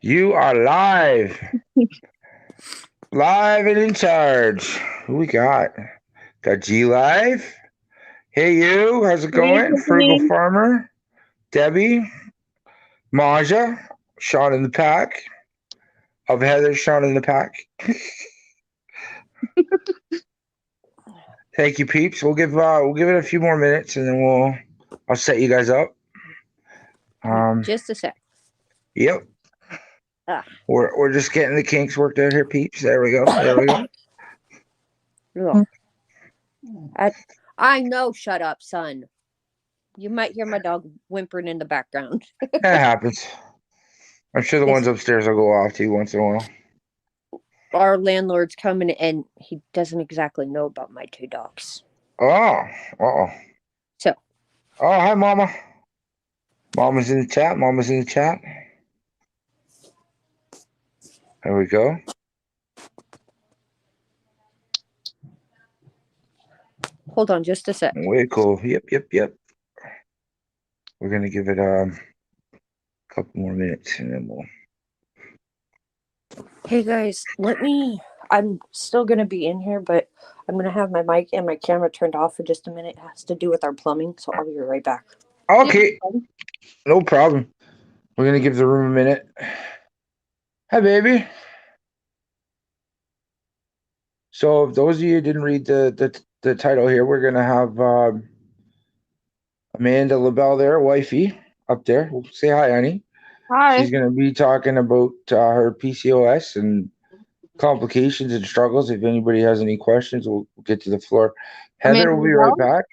You are live. Live and in charge. Who we got? Got G Live. Hey you, how's it going? Frugal Farmer, Debbie, Maja, Shaun in the pack. Of Heather, Shaun in the pack. Thank you, peeps. We'll give it a few more minutes and then I'll set you guys up. Just a sec. Yep. We're just getting the kinks worked out here, peeps. There we go. I know. Shut up, son. You might hear my dog whimpering in the background. That happens. I'm sure the ones upstairs will go off too once in a while. Our landlord's coming and he doesn't exactly know about my two dogs. Oh. So. Oh, hi, Mama. Mama's in the chat. There we go. Hold on just a sec. Way cool. Yep. We're going to give it a couple more minutes and then we'll... Hey, guys, I'm still going to be in here, but I'm going to have my mic and my camera turned off for just a minute. It has to do with our plumbing, so I'll be right back. Okay. No problem. We're going to give the room a minute. Hi, baby. So, if those of you who didn't read the title here, we're going to have Amanda LaBelle there, wifey, up there. We'll say hi, honey. Hi. She's going to be talking about her PCOS and complications and struggles. If anybody has any questions, we'll get to the floor. Heather will be right back.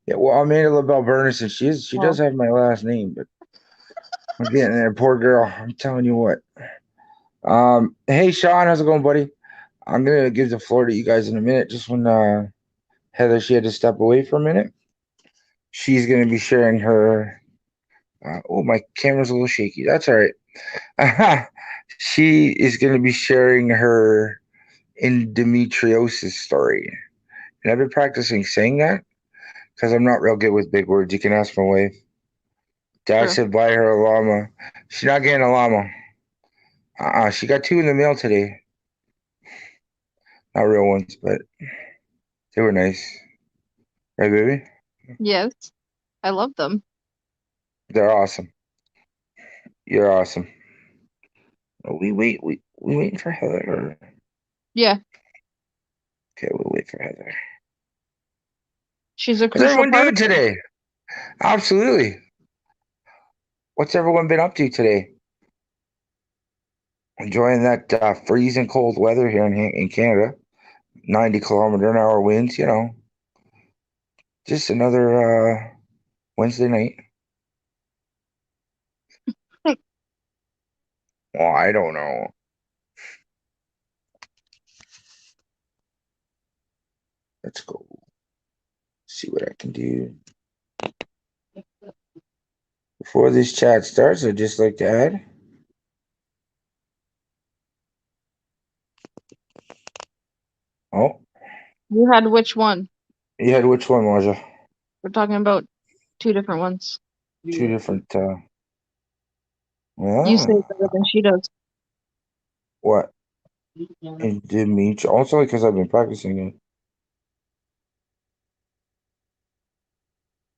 Yeah, well, Amanda LaBelle Bernison. She does have my last name, but I'm getting there. Poor girl. I'm telling you what. Hey, Shaun, how's it going, buddy? I'm going to give the floor to you guys in a minute. Just when Heather, she had to step away for a minute. She's going to be sharing her... my camera's a little shaky. That's all right. She is going to be sharing her endometriosis story. And I've been practicing saying that because I'm not real good with big words. You can ask my wife. Dad said buy her a llama. She's not getting a llama. She got 2 in the mail today. Not real ones, but they were nice. Right, baby? Yes. I love them. They're awesome. You're awesome. We waiting for Heather? Or... Yeah. Okay, we'll wait for Heather. She's a What's everyone doing today? Absolutely. What's everyone been up to today? Enjoying that freezing cold weather here in Canada. 90-kilometer-an-hour winds, you know. Just another Wednesday night. Oh, I don't know. Let's go. See what I can do. Before this chat starts, I'd just like to add. Oh. You had which one? You had which one, Maja? We're talking about 2 different ones. 2 different... You say it better than she does. What? Endemetriosis. Also because I've been practicing it.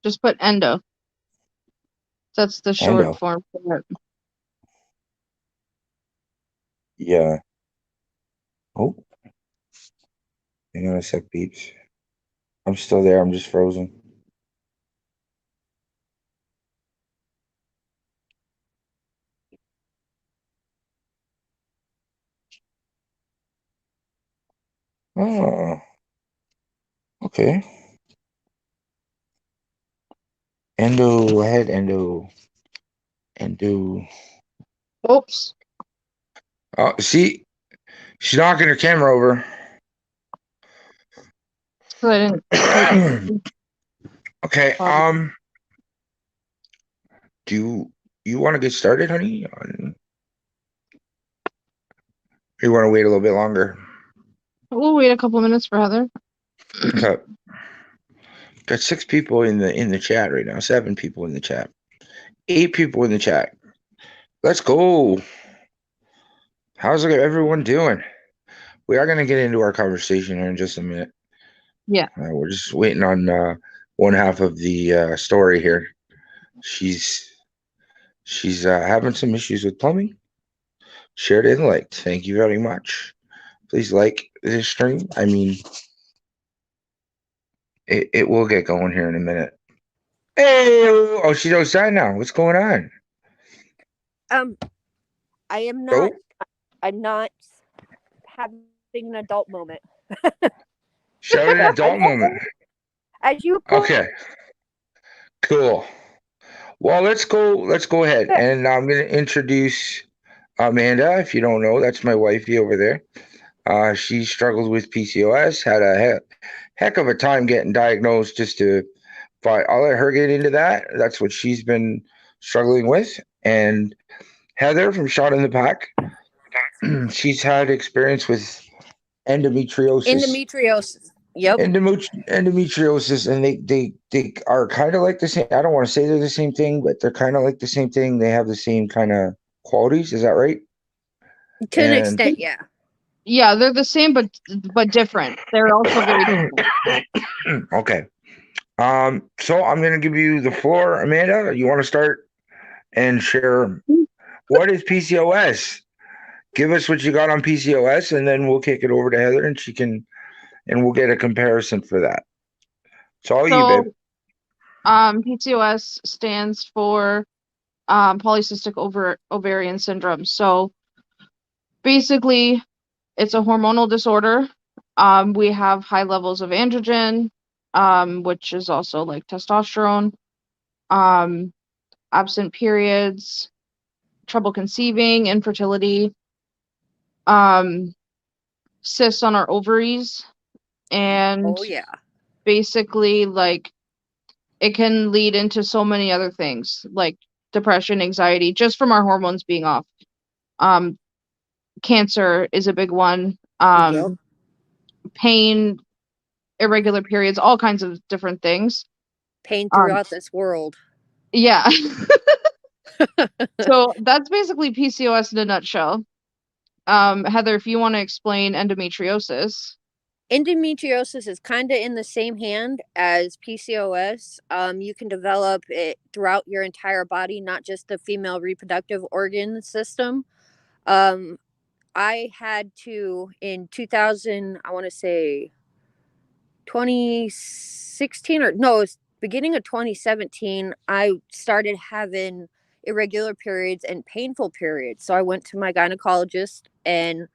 Just put endo. That's the short form for it. Yeah. Oh. Hang on a sec, peeps. I'm still there. I'm just frozen. Oh. Okay. Endo. I had endo. Oops. Oh, see? She's knocking her camera over. So I didn't. Okay. Do you want to get started, honey? Or you want to wait a little bit longer? We'll wait a couple minutes for Heather. Okay. Got 6 people in the chat right now. 7 people in the chat. 8 people in the chat. Let's go. How's everyone doing? We are going to get into our conversation here in just a minute. Yeah. We're just waiting on one half of the story here. She's having some issues with plumbing. Shared and liked. Thank you very much. Please like this stream. I mean, it will get going here in a minute. Hey, oh, she's outside now. What's going on? I am not. Oh, I'm not having an adult moment. shout an But adult moment. as you put, Okay, cool. Well, let's go. Let's go ahead, and I'm going to introduce Amanda. If you don't know, that's my wifey over there. She struggled with PCOS. Had a heck of a time getting diagnosed. But I'll let her get into that. That's what she's been struggling with. And Heather from Shot in the Pack. She's had experience with endometriosis. Yep. Endometriosis, and they are kind of like the same. I don't want to say they're the same thing, but they're kind of like the same thing. They have the same kind of qualities. Is that right? To an extent, yeah. Yeah, they're the same, but different. They're also very different. Okay. So I'm gonna give you the floor, Amanda. You want to start and share what is PCOS? Give us what you got on PCOS, and then we'll kick it over to Heather, and we'll get a comparison for that. It's all you, babe. PCOS stands for polycystic ovarian syndrome. So basically, it's a hormonal disorder. We have high levels of androgen, which is also like testosterone, absent periods, trouble conceiving, infertility, cysts on our ovaries, and basically like it can lead into so many other things like depression, anxiety, just from our hormones being off. Cancer is a big one. Pain, irregular periods, all kinds of different things. Pain throughout this world. Yeah. So that's basically PCOS in a nutshell. Heather, if you want to explain endometriosis. Endometriosis is kind of in the same hand as PCOS. You can develop it throughout your entire body, not just the female reproductive organ system. I had to, in 2000, I want to say 2016, or no, it's beginning of 2017, I started having irregular periods and painful periods. So I went to my gynecologist and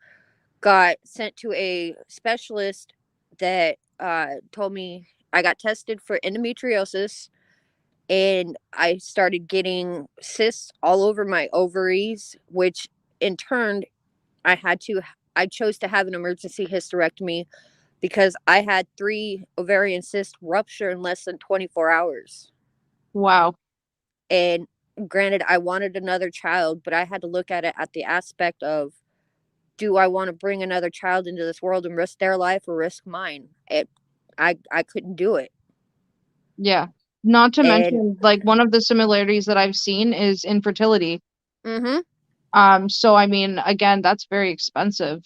got sent to a specialist that told me I got tested for endometriosis, and I started getting cysts all over my ovaries, which in turn I chose to have an emergency hysterectomy because I had 3 ovarian cysts rupture in less than 24 hours. Wow. And granted, I wanted another child, but I had to look at it at the aspect of, do I want to bring another child into this world and risk their life or risk mine? I couldn't do it. Yeah. Not to mention, like, one of the similarities that I've seen is infertility. So I mean, again, that's very expensive.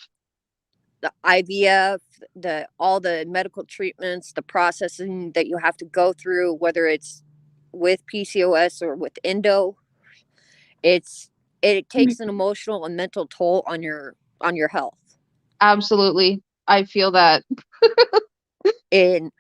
The IVF, all the medical treatments, the processing that you have to go through, whether it's with PCOS or with endo, it takes an emotional and mental toll on your health. Absolutely. I feel that. And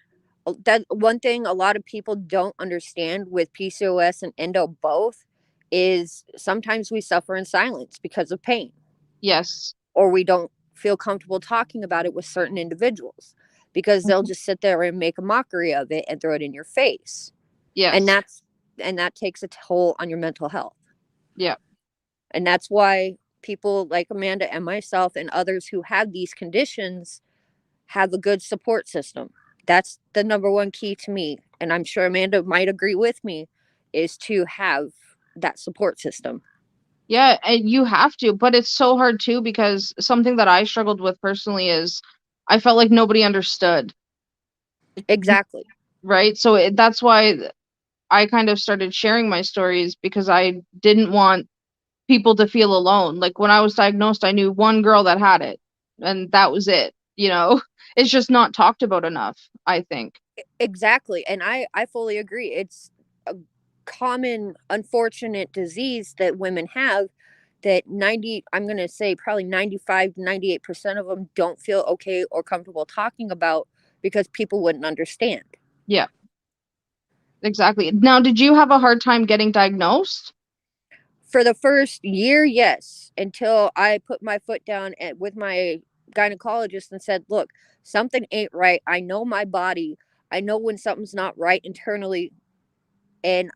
that one thing a lot of people don't understand with PCOS and endo both is sometimes we suffer in silence because of pain. Yes. Or we don't feel comfortable talking about it with certain individuals because they'll just sit there and make a mockery of it and throw it in your face. Yes. And that takes a toll on your mental health. Yeah. And that's why people like Amanda and myself and others who have these conditions have a good support system. That's the number one key to me. And I'm sure Amanda might agree with me, is to have that support system. Yeah, and you have to, but it's so hard too because something that I struggled with personally is I felt like nobody understood. Exactly. Right? So that's why I kind of started sharing my stories, because I didn't want people to feel alone. Like when I was diagnosed, I knew one girl that had it, and that was it. It's just not talked about enough, I think. Exactly. And I fully agree. It's a common, unfortunate disease that women have that 90, I'm going to say probably 95, 98% of them don't feel okay or comfortable talking about because people wouldn't understand. Yeah, exactly. Now, did you have a hard time getting diagnosed? For the first year, yes, until I put my foot down with my gynecologist and said, look, something ain't right. I know my body. I know when something's not right internally. And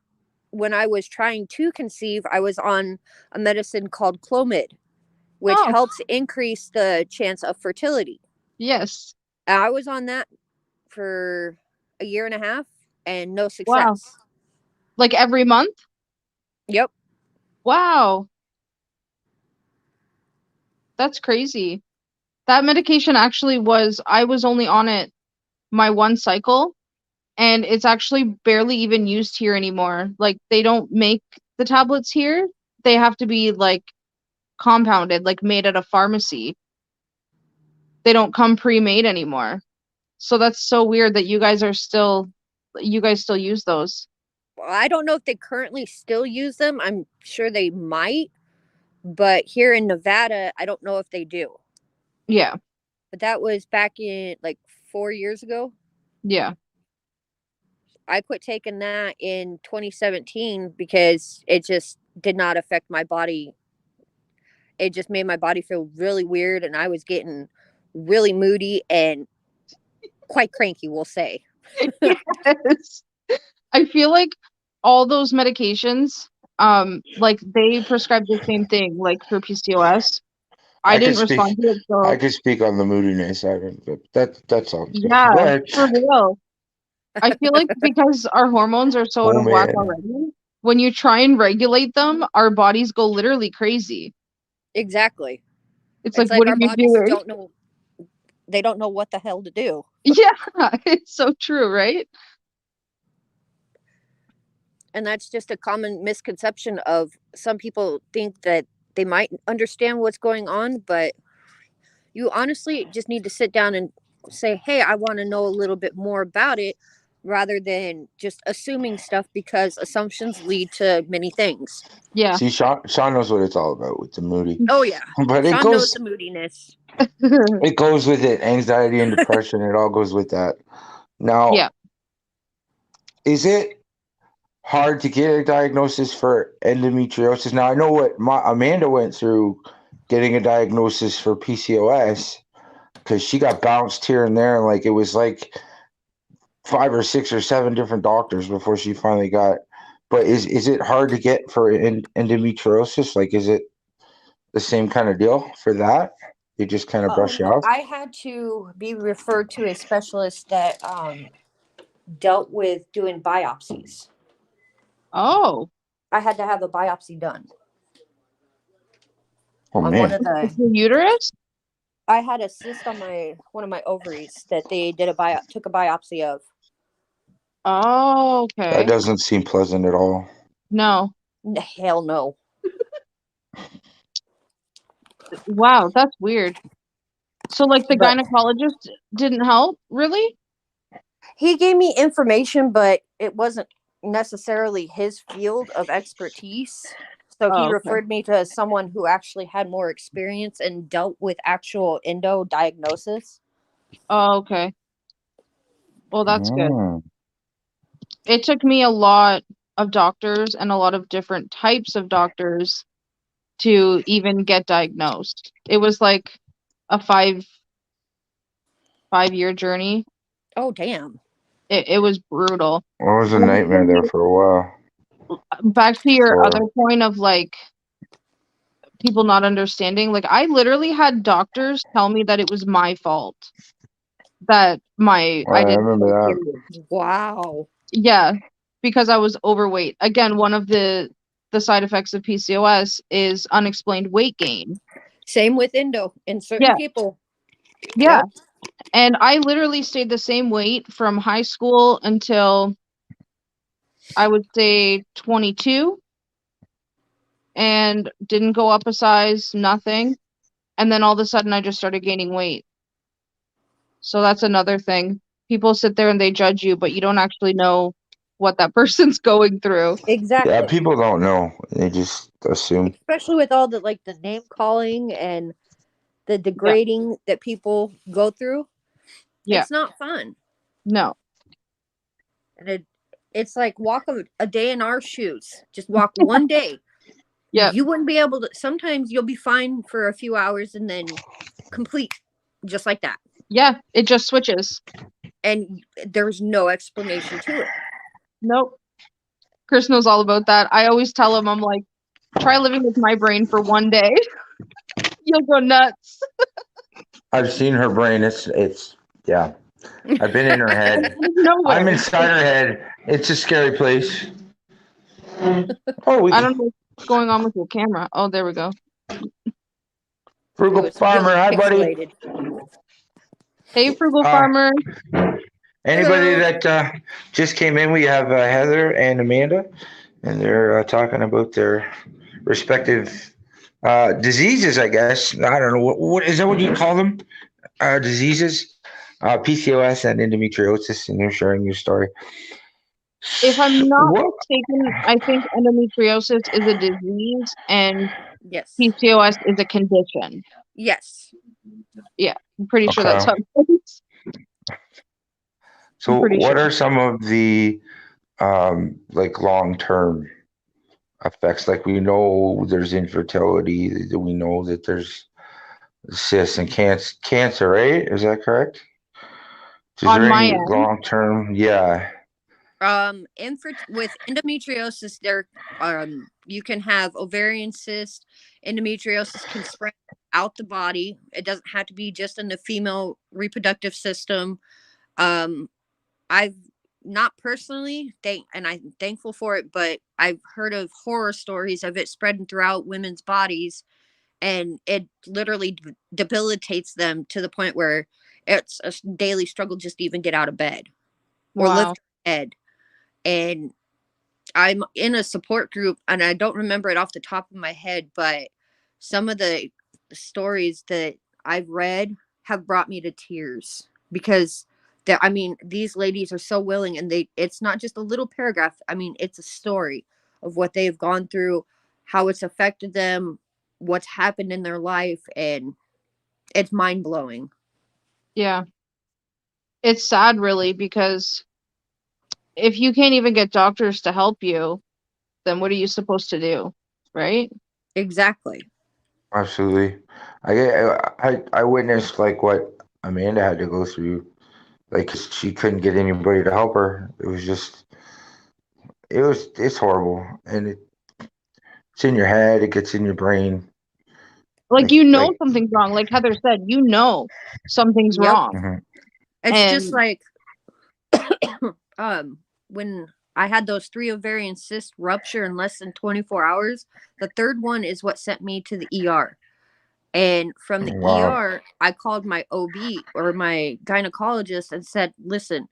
when I was trying to conceive, I was on a medicine called Clomid, which Oh, helps increase the chance of fertility. yes. And I was on that for a year and a half and no Wow. success. Like every month? Yep. Wow. That's crazy. That medication actually I was only on it my one cycle, and it's actually barely even used here anymore. Like they don't make the tablets here. They have to be like compounded, like made at a pharmacy. They don't come pre-made anymore. So that's so weird that you guys still use those. I don't know if they currently still use them. I'm sure they might, but here in Nevada, I don't know if they do. Yeah. But that was back in like 4 years ago. Yeah. I quit taking that in 2017 because it just did not affect my body. It just made my body feel really weird, and I was getting really moody and quite cranky, we'll say. Yes. I feel like all those medications, like they prescribe the same thing, like for PCOS. I I could didn't speak. respond to it, I so could speak on the moodiness. I mean, that sounds good. yeah, Go ahead. for real. I feel like because our hormones are so out Oh of whack man. already, when you try and regulate them, our bodies go literally crazy. Exactly. It's like, It's what like are our you bodies doing? don't know, they don't know what the hell to do. Yeah, it's so true, right? And that's just a common misconception of some people think that they might understand what's going on, but you honestly just need to sit down and say, hey, I want to know a little bit more about it, rather than just assuming stuff, because assumptions lead to many things. Yeah. See, Sean knows what it's all about with the moody, Oh yeah. but Shaun knows the moodiness. it goes with it. Anxiety and depression. It all goes with that. Now, Yeah. is it hard to get a diagnosis for endometriosis? Now, I know what Amanda went through getting a diagnosis for PCOS because she got bounced here and there, and like it was like 5 or 6 or 7 different doctors before she finally got. But is it hard to get for endometriosis? Like, is it the same kind of deal for that? They just kind of brush you off. I had to be referred to a specialist that dealt with doing biopsies. Oh, I had to have a biopsy done Oh on one man. of the. the uterus? I had a cyst on my one of my ovaries that they did took a biopsy of. Oh, That okay. doesn't seem pleasant at all. No. Hell no. Wow, that's weird. So, like, the But gynecologist didn't help, really? he gave me information, but it wasn't necessarily his field of expertise. So he Oh, okay. referred me to someone who actually had more experience and dealt with actual endo diagnosis. Oh, okay. Well, that's good. Mm. It took me a lot of doctors and a lot of different types of doctors to even get diagnosed. It was like a 5 year journey. Oh, damn. It was brutal. It was a And nightmare there for a while. back to your other So point of like people not understanding, like I literally had doctors tell me that it was my fault that I I didn't remember have that. periods. Wow. Yeah, because I was overweight. Again, one of the side effects of PCOS is unexplained weight gain. Same with endo in certain Yeah, people. yeah. Yep. And I literally stayed the same weight from high school until I would say 22. and didn't go up a size, nothing. And then all of a sudden I just started gaining weight. So that's another thing. People sit there and they judge you, but you don't actually know what that person's going through. Exactly. Yeah, people don't know. They just assume. Especially with all the like the name calling and the degrading that people go through. Yeah. It's not fun. No. And it's like walk a day in our shoes. Just walk one day. Yeah. You wouldn't be able to. Sometimes you'll be fine for a few hours and then complete just like that. Yeah, it just switches. And there's no explanation to it. Nope. Chris knows all about that. I always tell him, I'm like, try living with my brain for one day. You'll go nuts. I've seen her brain. It's yeah. I've been in her head. Nowhere. I'm inside her head. It's a scary place. Oh, I don't know what's going on with your camera. Oh, there we go. Frugal Farmer, hi buddy. Hey, Frugal Farmer. Anybody that just came in, we have Heather and Amanda, and they're talking about their respective diseases, I guess. I don't know. What is that what you call them? Diseases? PCOS and endometriosis, and they're sharing your story. If I'm not mistaken, I think endometriosis is a disease and yes, PCOS is a condition. Yes. Yeah, I'm pretty sure that's how it works. So what are some of the like long-term effects? Like we know there's infertility, we know that there's cysts and cancer, right? Is that correct? Is On there my any end. long-term? Yeah. With endometriosis, there you can have ovarian cyst. Endometriosis can spread out the body. It doesn't have to be just in the female reproductive system. I've not personally, and I'm thankful for it, but I've heard of horror stories of it spreading throughout women's bodies, and it literally debilitates them to the point where it's a daily struggle just to even get out of bed or lift head. And I'm in a support group, and I don't remember it off the top of my head, but some of the stories that I've read have brought me to tears because these ladies are so willing, and it's not just a little paragraph. I mean, it's a story of what they've gone through, how it's affected them, what's happened in their life, and it's mind-blowing. Yeah. It's sad, really, because if you can't even get doctors to help you, then what are you supposed to do, right? Exactly. Absolutely. I witnessed like what Amanda had to go through. Like she couldn't get anybody to help her. It's horrible, and it's in your head. It gets in your brain. Like something's wrong. Like Heather said, something's wrong. Mm-hmm. It's just like when I had those 3 ovarian cysts rupture in less than 24 hours, the third one is what sent me to the ER. And from the ER, I called my OB or my gynecologist and said, listen,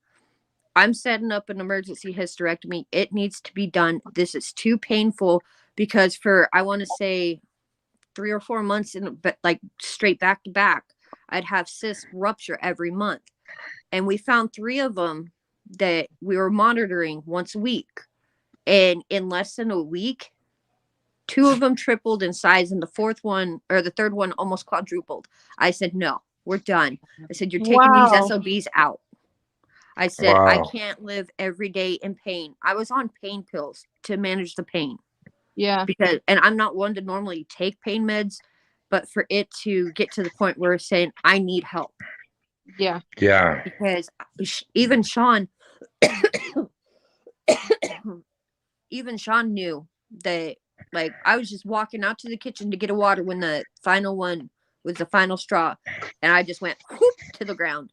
I'm setting up an emergency hysterectomy. It needs to be done. This is too painful because I want to say 3 or 4 months like straight back to back, I'd have cysts rupture every month. And we found 3 of them that we were monitoring once a week. And in less than a week, 2 of them tripled in size, and the third one almost quadrupled. I said, no, we're done. I said, you're taking these SOBs out. I said, I can't live every day in pain. I was on pain pills to manage the pain. Yeah. And I'm not one to normally take pain meds, but for it to get to the point where it's saying, I need help. Yeah. Yeah. Because even Shaun knew that, like, I was just walking out to the kitchen to get a water when the final one was the final straw, and I just went whoop to the ground.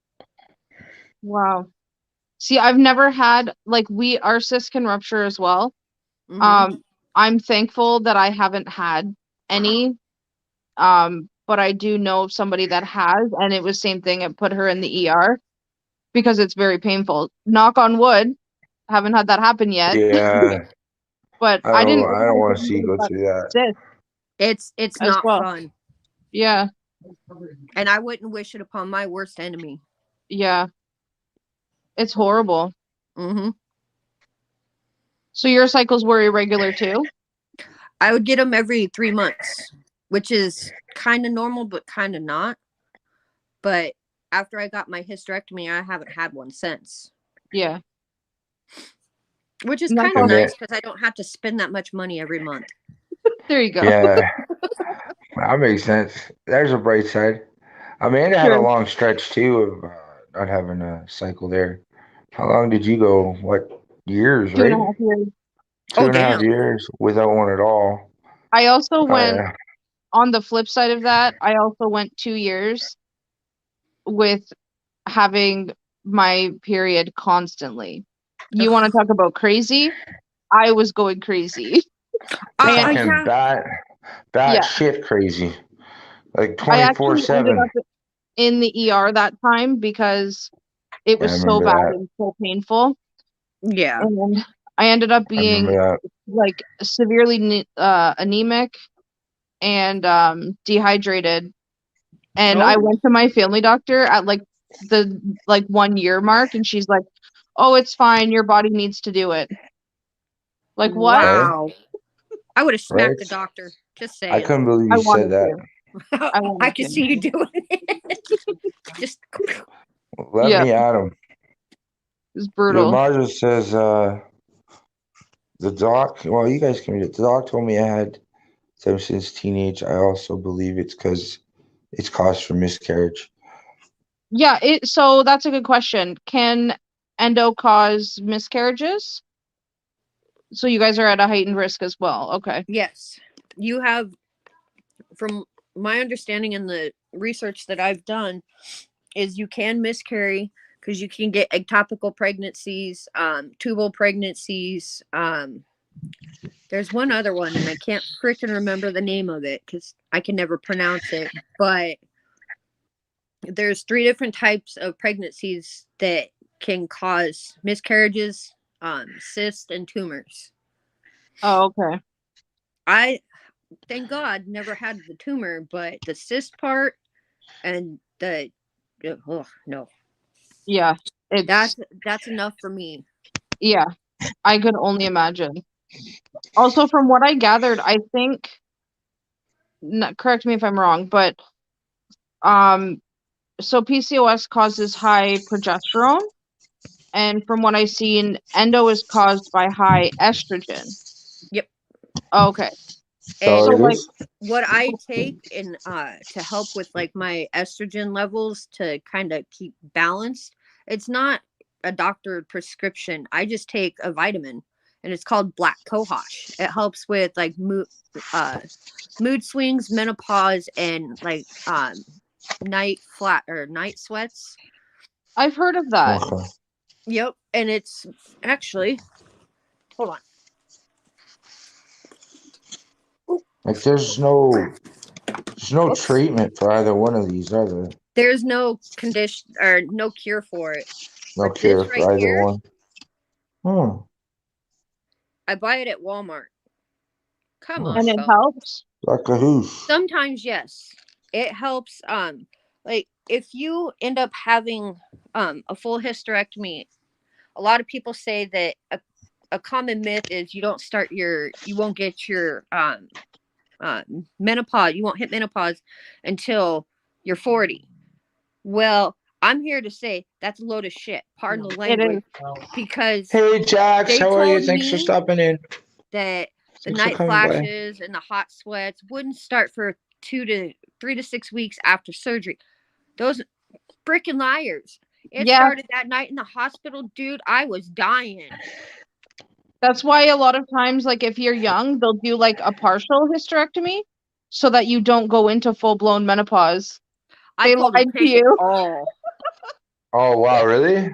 Wow. See, I've never had, like, our cysts can rupture as well. Mm-hmm. I'm thankful that I haven't had any, but I do know of somebody that has, and it was same thing. It put her in the ER because it's very painful. Knock on wood, haven't had that happen yet. Yeah. but I I don't. didn't I don't realize want that to see you you guys go got through that. cysts It's as not well. fun, Yeah, and I wouldn't wish it upon my worst enemy. yeah, it's horrible. Mm-hmm. So your cycles were irregular too? I would get them every 3 months, which is kind of normal, but kind of not. But after I got my hysterectomy, I haven't had one since, Yeah. which is And that's kind of all. And nice because I don't have to spend that much money every month. There you go. yeah, that makes sense. There's a bright side. Amanda had a Sure. long stretch too of not having a cycle there. How long did you go? What years? Two and a Right, half years. two Oh, and a half damn. years without one at all. I also went Yeah. on the flip side of that. I also went 2 years with having my period constantly. You want to talk about crazy? I was going crazy. And Fucking Yeah. bat yeah, shit crazy. Like I twenty four actually ended seven. up in the ER that time because it Yeah, I was so remember bad that. and so painful. Yeah. And I ended up I remember being that. like severely anemic and dehydrated. And I Oh, went to my family doctor at the 1 year mark, and she's like, "Oh, it's fine. Your body needs to do it." Like, what? Right? wow. I would have smacked Right? the doctor. Just I saying. couldn't believe I you said wanted that. to. I I wanted could to. see you doing it. Just Let Yeah, me at him. it's brutal. Yamaja says the doc. Well, you guys can read it. The doc told me I had them since teenage. I also believe it's because it's cause for miscarriage. Yeah, so that's a good question. Can endo cause miscarriages? So you guys are at a heightened risk as well. Okay. yes. You have, from my understanding and the research that I've done, is you can miscarry because you can get ectopical pregnancies, tubal pregnancies. There's one other one, and I can't freaking remember the name of it because I can never pronounce it. But there's 3 different types of pregnancies that can cause miscarriages, cysts, and tumors. Oh, okay. I, thank God, never had the tumor, but the cyst part and the, oh no, Yeah. that's enough for me. Yeah, I could only imagine. Also, from what I gathered, I think, correct me if I'm wrong, but um, so PCOS causes high progesterone, and from what I've seen, endo is caused by high estrogen. Yep. Okay. So So And it like, is. what I take in to help with like my estrogen levels to kind of keep balanced, it's not a doctor prescription. I just take a vitamin, and it's called black cohosh. It helps with like mood swings, menopause, and like night sweats. I've heard of that. Okay. Yep. And it's actually, hold on. Like there's no Whoops. treatment for either one of these, are there? There's no condition or no cure for it. No But cure this right for either here, one. Hmm. I buy it at Walmart. Come Hmm. And on, it phone. helps. Like a who's. Sometimes yes. It helps like if you end up having a full hysterectomy, a lot of people say that a common myth is you won't get your menopause, you won't hit menopause until you're 40. Well, I'm here to say that's a load of shit. Pardon the It language, is. because Hey Jax, they how are you? told Thanks for me stopping in. that the Thanks for night coming by. flashes and the hot sweats wouldn't start for 3 to 6 weeks after surgery. Those freaking liars. It Yeah, started that night in the hospital, dude. I was dying. that's why a lot of times, like if you're young, they'll do like a partial hysterectomy so that you don't go into full-blown menopause. I They told them lied to take it you. all. Oh wow, really?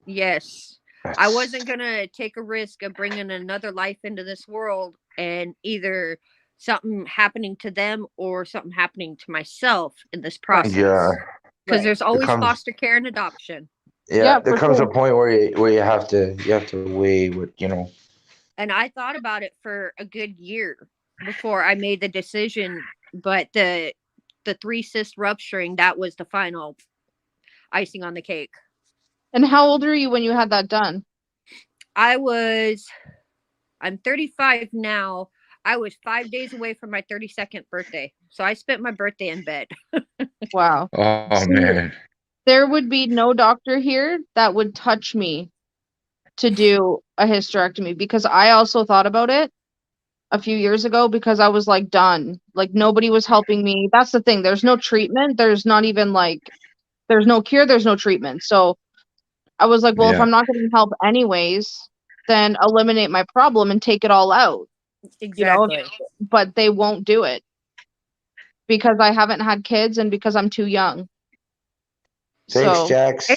Yes. I That's wasn't going to take a risk of bringing another life into this world and either something happening to them or something happening to myself in this Right. yeah. process. Because there's There always comes foster care and adoption. yeah, Yeah, there for comes a sure. point where you have to weigh what And I thought about it for a good year before I made the decision. But the 3 cyst rupturing, that was the final icing on the cake. And how old were you when you had that done? I'm 35 now. I was 5 days away from my 32nd birthday. So I spent my birthday in bed. Wow. Oh See, man. there would be no doctor here that would touch me to do a hysterectomy, because I also thought about it a few years ago, because I was like done. Like nobody was helping me. That's the thing. There's no treatment. There's not even like there's no cure, there's no treatment. So I was like, well, if Yeah. I'm not getting help anyways, then eliminate my problem and take it all out, you know? Exactly. But they won't do it because I haven't had kids and because I'm too young. Thanks, So, Jax.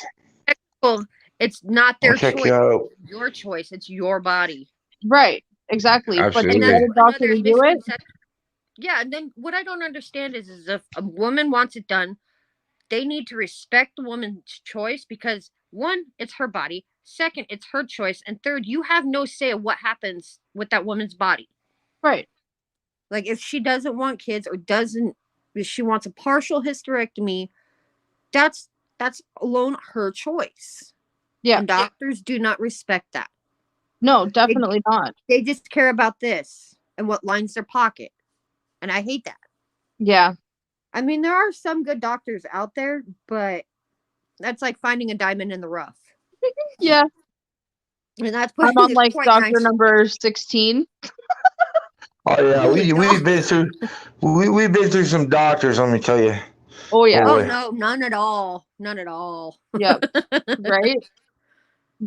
Well, it's not I'll their check choice. you out. It's your choice. It's your body. right, exactly. But to And get that's Absolutely. a doctor another to do it, misconception. Yeah, and then what I don't understand is if a woman wants it done, they need to respect the woman's choice because one, it's her body. Second, it's her choice. And third, you have no say of what happens with that woman's body. right. Like if she doesn't want kids or doesn't if she wants a partial hysterectomy, that's that's alone her choice. Yeah. And doctors do not respect that. No, They, definitely not. they just care about this and what lines their pocket. And I hate that. Yeah. I mean, there are some good doctors out there, but that's like finding a diamond in the rough. Yeah. And that's I'm putting on it like quite doctor nicely. number 16. Oh yeah, Holy we've dog. been through we've been through some doctors, let me tell you. Oh yeah. Oh Boy. no, none at all. None at all. Yep. Right.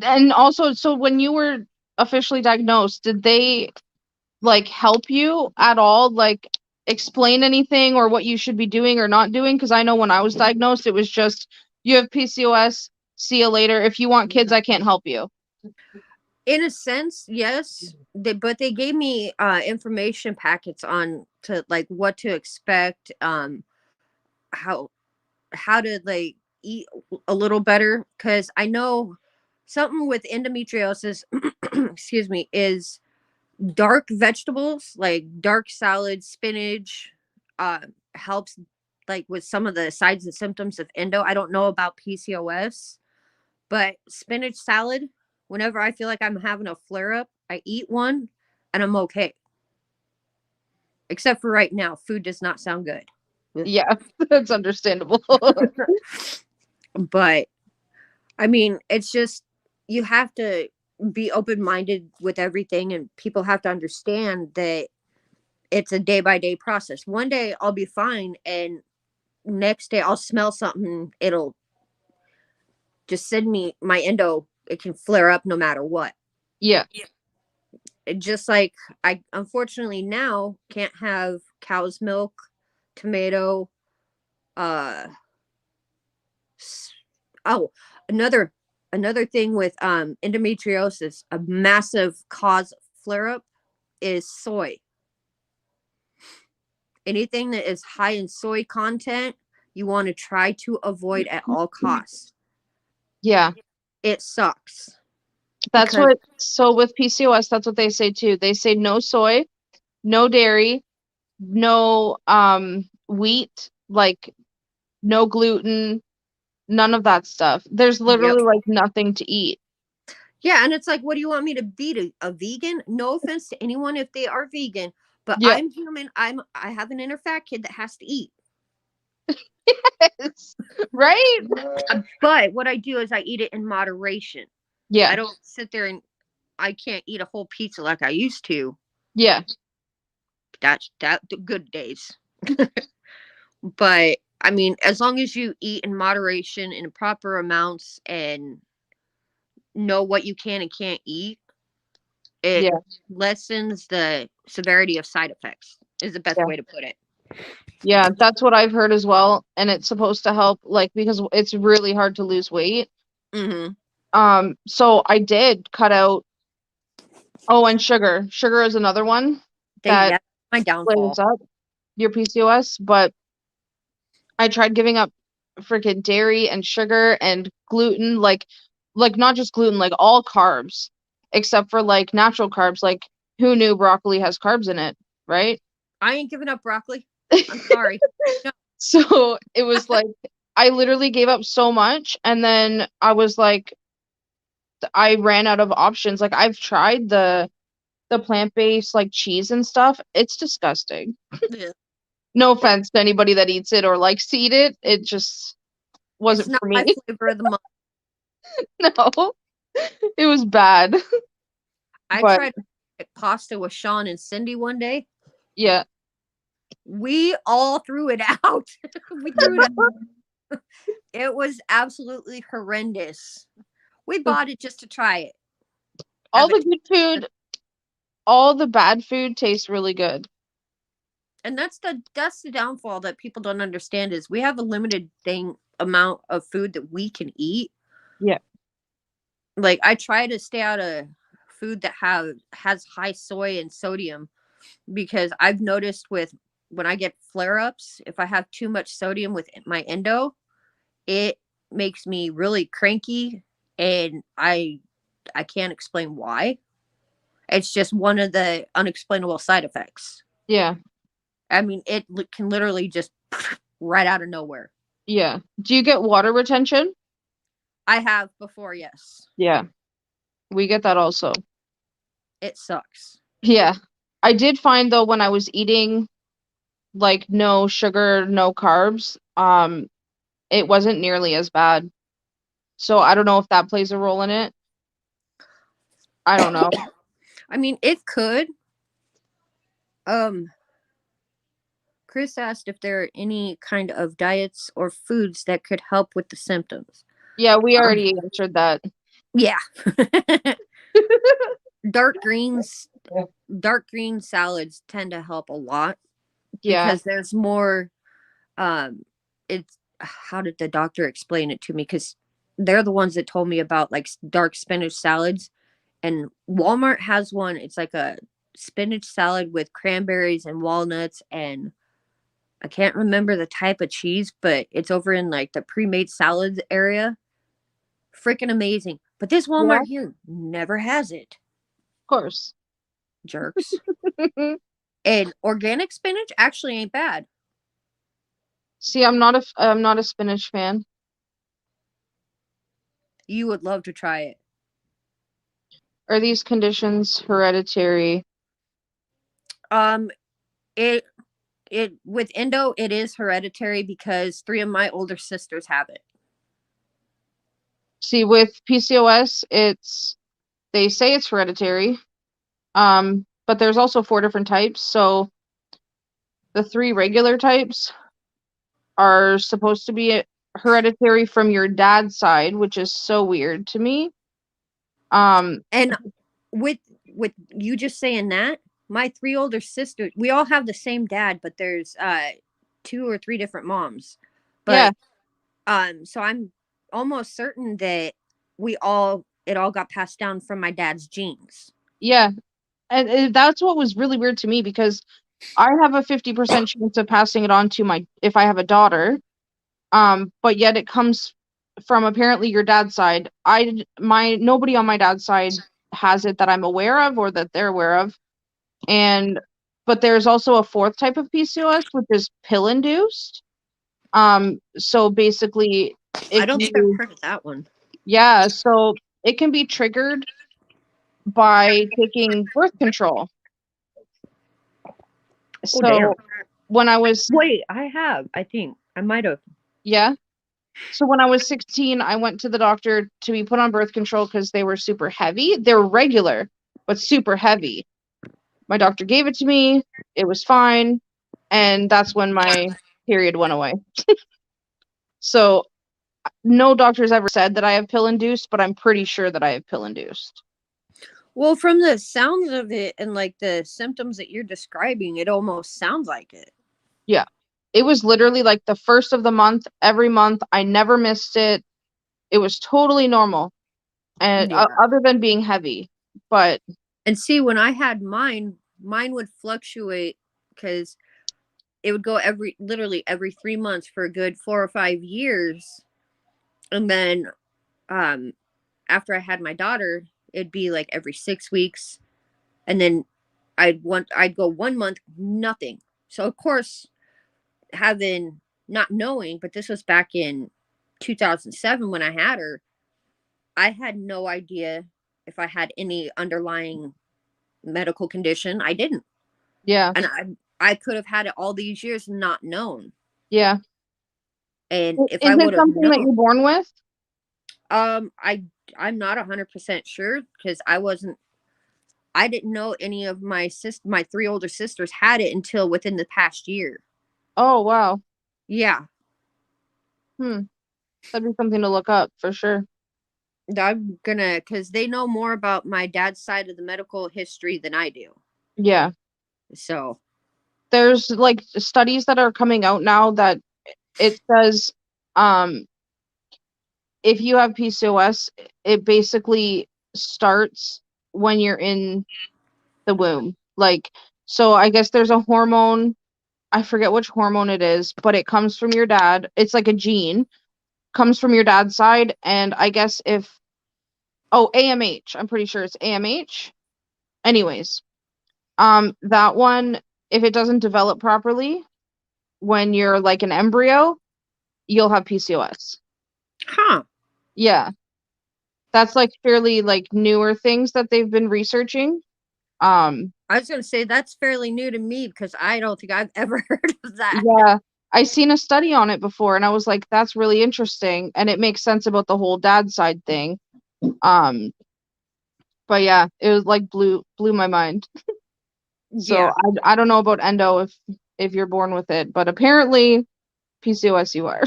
And also, so when you were officially diagnosed, did they like help you at all? Like explain anything or what you should be doing or not doing? Because I know when I was diagnosed, it was just you have PCOS, see you later. If you want kids, I can't help you. In a sense, yes. But they gave me information packets on to like what to expect, how to like eat a little better because I know something with endometriosis, excuse me, is dark vegetables like dark salad, spinach, uh, helps like with some of the signs and symptoms of endo. I don't know about PCOS, but spinach salad, whenever I feel like I'm having a flare up, I eat one and I'm okay. Except for right now, food does not sound good. Yeah, that's understandable. But I mean, it's just you have to be open minded with everything, and people have to understand that it's a day by day process. One day I'll be fine, and next day I'll smell something. It'll just send me my endo. It can flare up no matter what. Yeah. Just like I unfortunately now can't have cow's milk, tomato, uh oh, another thing with endometriosis, a massive cause flare up is soy. Anything that is high in soy content, you want to try to avoid at all costs. Yeah. It sucks That's because what, so with PCOS, that's what they say too. They say no soy, no dairy, no wheat, like no gluten, none of that stuff. There's yep. literally like nothing to eat. Yeah, and it's like, what do you want me to be? A vegan? No offense to anyone if they are vegan, but Yeah. I'm human. I have an inner fat kid that has to eat. Right? But what I do is I eat it in moderation. I Yeah. don't sit there and I can't eat a whole pizza like I used to. Yeah. That's the good days. But I mean, as long as you eat in moderation in proper amounts and know what you can and can't eat, it Yeah. lessens the severity of side effects. Is the best Yeah. way to put it. Yeah, that's what I've heard as well. And it's supposed to help, like, because it's really hard to lose weight. Mm-hmm. So I did cut out, oh, and sugar. Sugar is another one that Yeah, my flares downfall. up your PCOS, but I tried giving up freaking dairy and sugar and gluten, like not just gluten, like all carbs. except for like natural carbs. Like, who knew broccoli has carbs in it, right? I ain't giving up broccoli. I'm sorry. No. So it was like I literally gave up so much, and then I was like, I ran out of options. Like, I've tried the plant-based like cheese and stuff. It's disgusting. Yeah. No offense to anybody that eats it or likes to eat it. It just It's wasn't not for my me. flavor of the month. No, it was bad. I But tried pasta with Shaun and Cindy one day. yeah, We all threw it out. We threw it out. It was absolutely horrendous. We bought it just to try it. all Have the it, good food, all the bad food tastes really good. and that's the downfall that people don't understand is we have a limited amount of food that we can eat. Yeah. Like I try to stay out of food that has high soy and sodium because I've noticed with when I get flare ups, if I have too much sodium with my endo, it makes me really cranky, and I can't explain why. It's just one of the unexplainable side effects. Yeah. I mean, it can literally just right out of nowhere. Yeah. Do you get water retention? I have before, yes. Yeah. We get that also. It sucks. Yeah. I did find though when I was eating like no sugar, no carbs, it wasn't nearly as bad. So I don't know if that plays a role in it. I don't know. I mean, it could. Um, Chris asked if there are any kind of diets or foods that could help with the symptoms. Yeah, we Um, already answered that. yeah. dark greens, dark green salads tend to help a lot Yeah. because there's more. It's how did the doctor explain it to me? Because they're the ones that told me about like dark spinach salads, and Walmart has one. It's like a spinach salad with cranberries and walnuts, and I can't remember the type of cheese, but it's over in like the pre-made salads area. Freaking amazing. But this Yeah, Walmart of here never has it. course. Jerks. And organic spinach actually ain't bad. See, I'm not a spinach fan. You would love to try it. Are these conditions hereditary? Um, it with endo, it is hereditary because 3 of my older sisters have it. See, with PCOS, they say it's hereditary. But there's also 4 different types. So the 3 regular types are supposed to be hereditary from your dad's side, which is so weird to me. And with you just saying that, my 3 older sisters, we all have the same dad, but there's 2 or 3 different moms. Yeah, But so I'm almost certain that it all got passed down from my dad's genes. yeah. And that's what was really weird to me because I have a 50% chance of passing it on to if I have a daughter. But yet it comes from apparently your dad's side. Nobody on my dad's side has it that I'm aware of or that they're aware of. But there's also a 4th type of PCOS, which is pill induced. So basically, I if don't think I've you, heard of that one. yeah, so it can be triggered by taking birth control. Oh damn. So when I was, Wait, I have. I think I might have. yeah. So when I was 16, I went to the doctor to be put on birth control because they were super heavy. They were regular, but super heavy. My doctor gave it to me. It was fine. And that's when my period went away. So no doctor's ever said that I have pill induced, but I'm pretty sure that I have pill induced. Well, from the sounds of it and like the symptoms that you're describing, it almost sounds like it. Yeah. It was literally like the first of the month, every month. I never missed it. It was totally normal. And Yeah. other than being heavy. But And see, when I had mine would fluctuate because it would go literally every 3 months for a good 4 or 5 years. And then after I had my daughter, it'd be like every 6 weeks, and then I'd go 1 month, nothing. So of course, having not knowing, but this was back in 2007 when I had her, I had no idea if I had any underlying medical condition. I didn't. Yeah. And I could have had it all these years and not known. Yeah. And if Is I would it have something that known, you're born with? I'm not 100% sure because I didn't know any of my three older sisters had it until within the past year. Oh, wow. Yeah. That'd be something to look up for sure. I'm gonna, because they know more about my dad's side of the medical history than I do. Yeah. So There's like studies that are coming out now that it says if you have PCOS, it basically starts when you're in the womb. Like, so I guess there's a hormone, I forget which hormone it is, but it comes from your dad. It's like a gene, comes from your dad's side. And I guess AMH, I'm pretty sure it's AMH. Anyways, that one, if it doesn't develop properly when you're like an embryo, you'll have PCOS. huh. Yeah. That's like fairly like newer things that they've been researching. I was gonna say that's fairly new to me because I don't think I've ever heard of that. Yeah, I seen a study on it before and I was like, that's really interesting. And it makes sense about the whole dad side thing. Um, but yeah, it was like blew my mind. So Yeah. I don't know about endo if you're born with it, but apparently PCOS you are.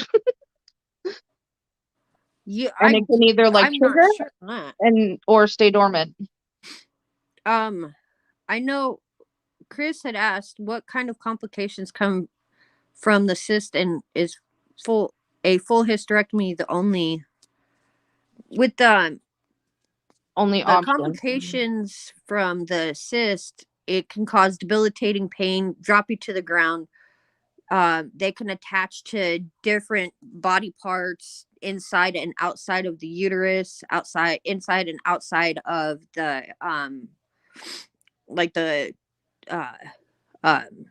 Yeah, And it can either like I'm not trigger sure on that. and or stay dormant. I know Chris had asked what kind of complications come from the cyst, and is a full hysterectomy the only with Only the option. complications from the cyst? It can cause debilitating pain, drop you to the ground. They can attach to different body parts inside and outside of the uterus, inside and outside of the like the uh, um,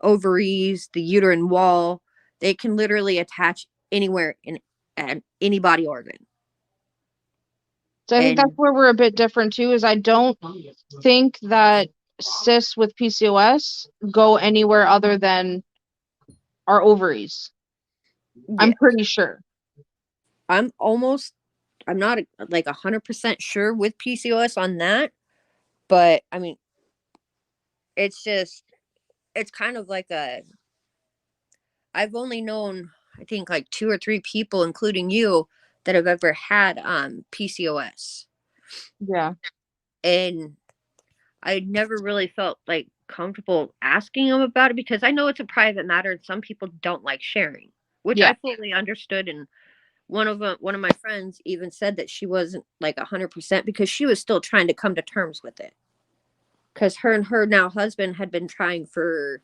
ovaries, the uterine wall. They can literally attach anywhere in any body organ. So I think that's And where we're a bit different too, is I don't think that cysts with PCOS go anywhere other than our ovaries. yeah, I'm pretty sure. I'm not like 100% sure with PCOS on that, but I mean, it's just, it's kind of like I've only known, I think, like two or three people, including you, that have ever had PCOS. Yeah. And I never really felt like comfortable asking them about it because I know it's a private matter and some people don't like sharing, which Yeah. I fully understood. And one of my friends even said that she wasn't like 100% because she was still trying to come to terms with it. Because her and her now husband had been trying for,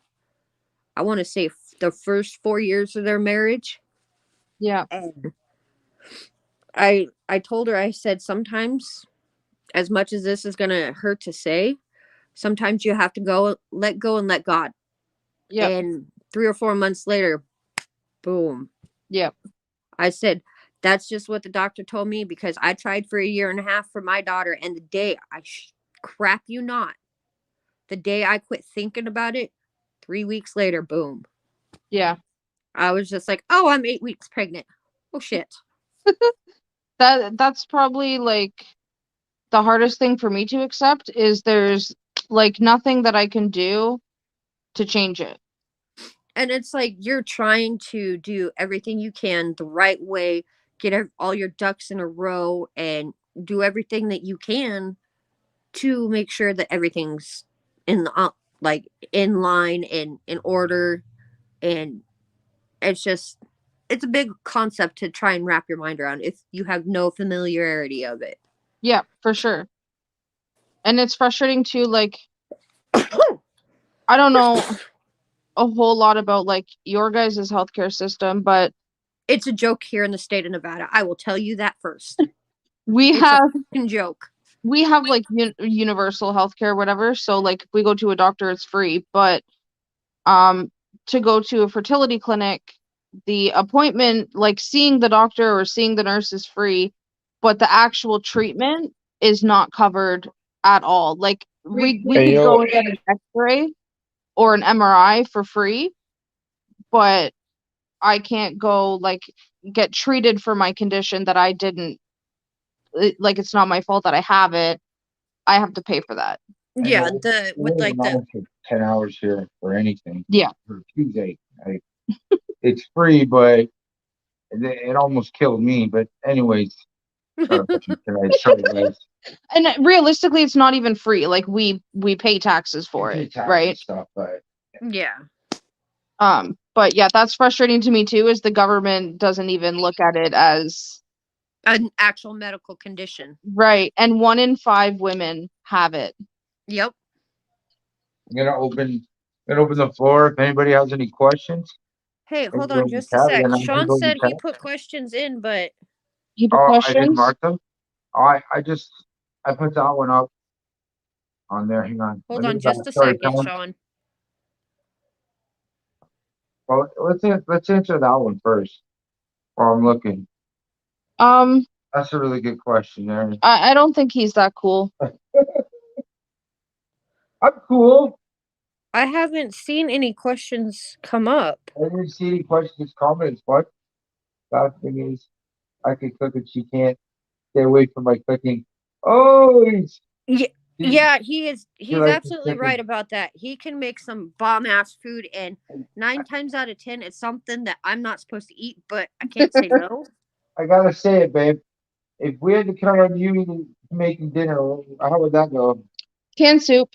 I want to say, the first 4 years of their marriage. Yeah. And I told her, I said, sometimes, as much as this is going to hurt to say, sometimes you have to let go and let God. Yep. And 3 or 4 months later, boom. Yep. I said, that's just what the doctor told me because I tried for a year and a half for my daughter. And the day crap you not, the day I quit thinking about it, 3 weeks later, boom. Yeah. I was just like, oh, I'm 8 weeks pregnant. Oh, shit. That's probably like the hardest thing for me to accept is there's like nothing that I can do to change it. And it's like you're trying to do everything you can the right way, get all your ducks in a row, and do everything that you can to make sure that everything's like in line and in order. And it's just, it's a big concept to try and wrap your mind around if you have no familiarity of it. Yeah, for sure. And it's frustrating too, like I don't know a whole lot about like your guys' healthcare system, but It's a joke here in the state of Nevada. I will tell you that first. we It's have a fucking joke. we have like universal healthcare, whatever. So like if we go to a doctor, it's free. But to go to a fertility clinic, the appointment, like seeing the doctor or seeing the nurse, is free, but the actual treatment is not covered at all. Like we And could go and get an X-ray or an MRI for free, but I can't go like get treated for my condition that I didn't, like it's not my fault that I have it. I have to pay for that. Yeah, the with like the 10 hours here for anything. Yeah. For Tuesday. It's free, but it almost killed me. But anyways, sorry guys. And realistically, it's not even free. Like we pay taxes for it, right? Stuff, but yeah. But yeah, that's frustrating to me too, is the government doesn't even look at it as An actual medical condition. right. And 1 in 5 women have it. Yep. I'm gonna open the floor if anybody has any questions. Hey, hold on just a sec. Shaun said he put questions in, but you put questions? I didn't mark them. I put that one up on there. Hang on. Hold on just a second, Shaun. Well, let's answer that one first while I'm looking. That's a really good question there. I don't think he's that cool. I'm cool. I haven't seen any questions come up. I didn't see any questions, comments. What? That thing is, I can cook and she can't stay away from my cooking. Oh, yeah, he's absolutely right about that. He can make some bomb ass food, and 9 times out of 10, it's something that I'm not supposed to eat, but I can't say no. I gotta say it, babe. If we had to count on you making dinner, how would that go? Canned soup.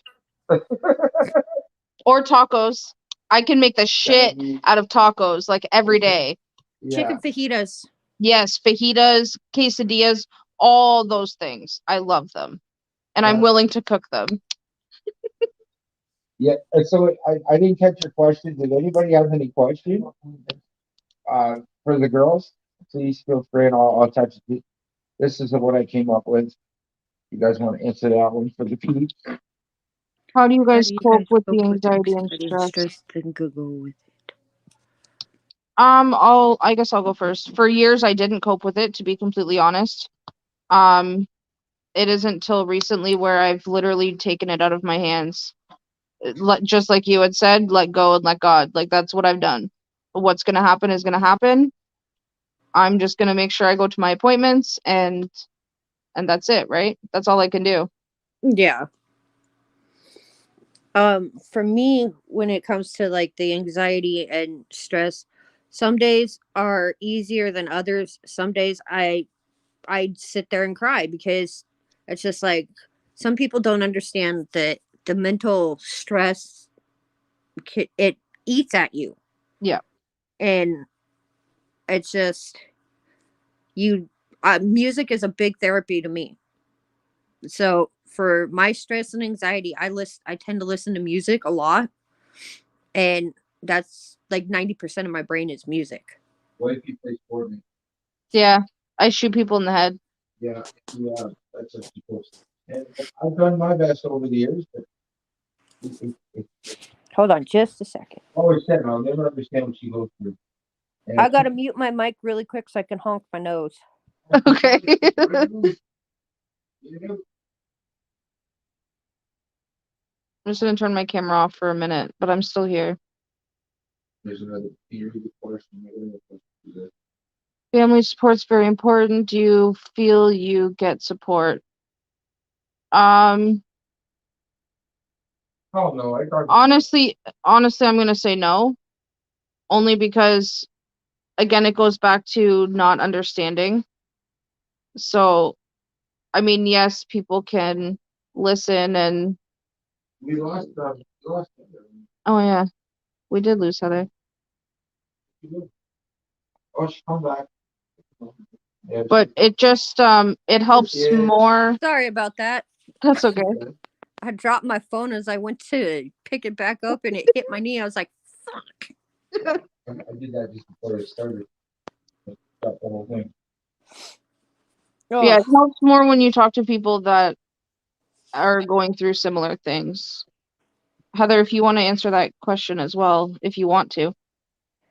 Or tacos. I can make the shit out of tacos like every day. Yeah. Chicken fajitas. Yes, fajitas, quesadillas, all those things. I love them. And I'm willing to cook them. Yeah, so I didn't catch your question. Did anybody have any questions for the girls? Please feel free, and I'll touch it. This is what I came up with. You guys want to answer that one for the peeps? How do you guys cope with the anxiety and stress? Then Google with it. I guess I'll go first. For years, I didn't cope with it, to be completely honest. It isn't till recently where I've literally taken it out of my hands. Just like you had said, let go and let God. Like that's what I've done. What's gonna happen is gonna happen. I'm just gonna make sure I go to my appointments and that's it, right? That's all I can do. Yeah. For me, when it comes to like the anxiety and stress, some days are easier than others. Some days I sit there and cry because it's just like some people don't understand that the mental stress, it eats at you. Yeah. And it's just music is a big therapy to me. So for my stress and anxiety, I tend to listen to music a lot, and that's like 90% of my brain is music. What if you play Fortnite? Yeah, I shoot people in the head. Yeah, that's what people. And I've done my best over the years, but hold on just a second. Always said I'll never understand what she goes through. And I gotta mute my mic really quick so I can honk my nose. Okay. I'm just gonna turn my camera off for a minute, but I'm still here. There's another theory question. Family support's very important. Do you feel you get support? Oh no, honestly, I'm gonna say no. Only because again, it goes back to not understanding. So I mean, yes, people can listen and we lost Heather. Oh yeah. We did lose Heather. Oh, she'll come back. Yeah, but it just it helps more. Sorry about that. That's okay. I dropped my phone as I went to pick it back up and it hit my knee. I was like, fuck. I did that just before I started. That whole thing. Yeah, it helps more when you talk to people that are going through similar things. Heather, if you want to answer that question as well, if you want to.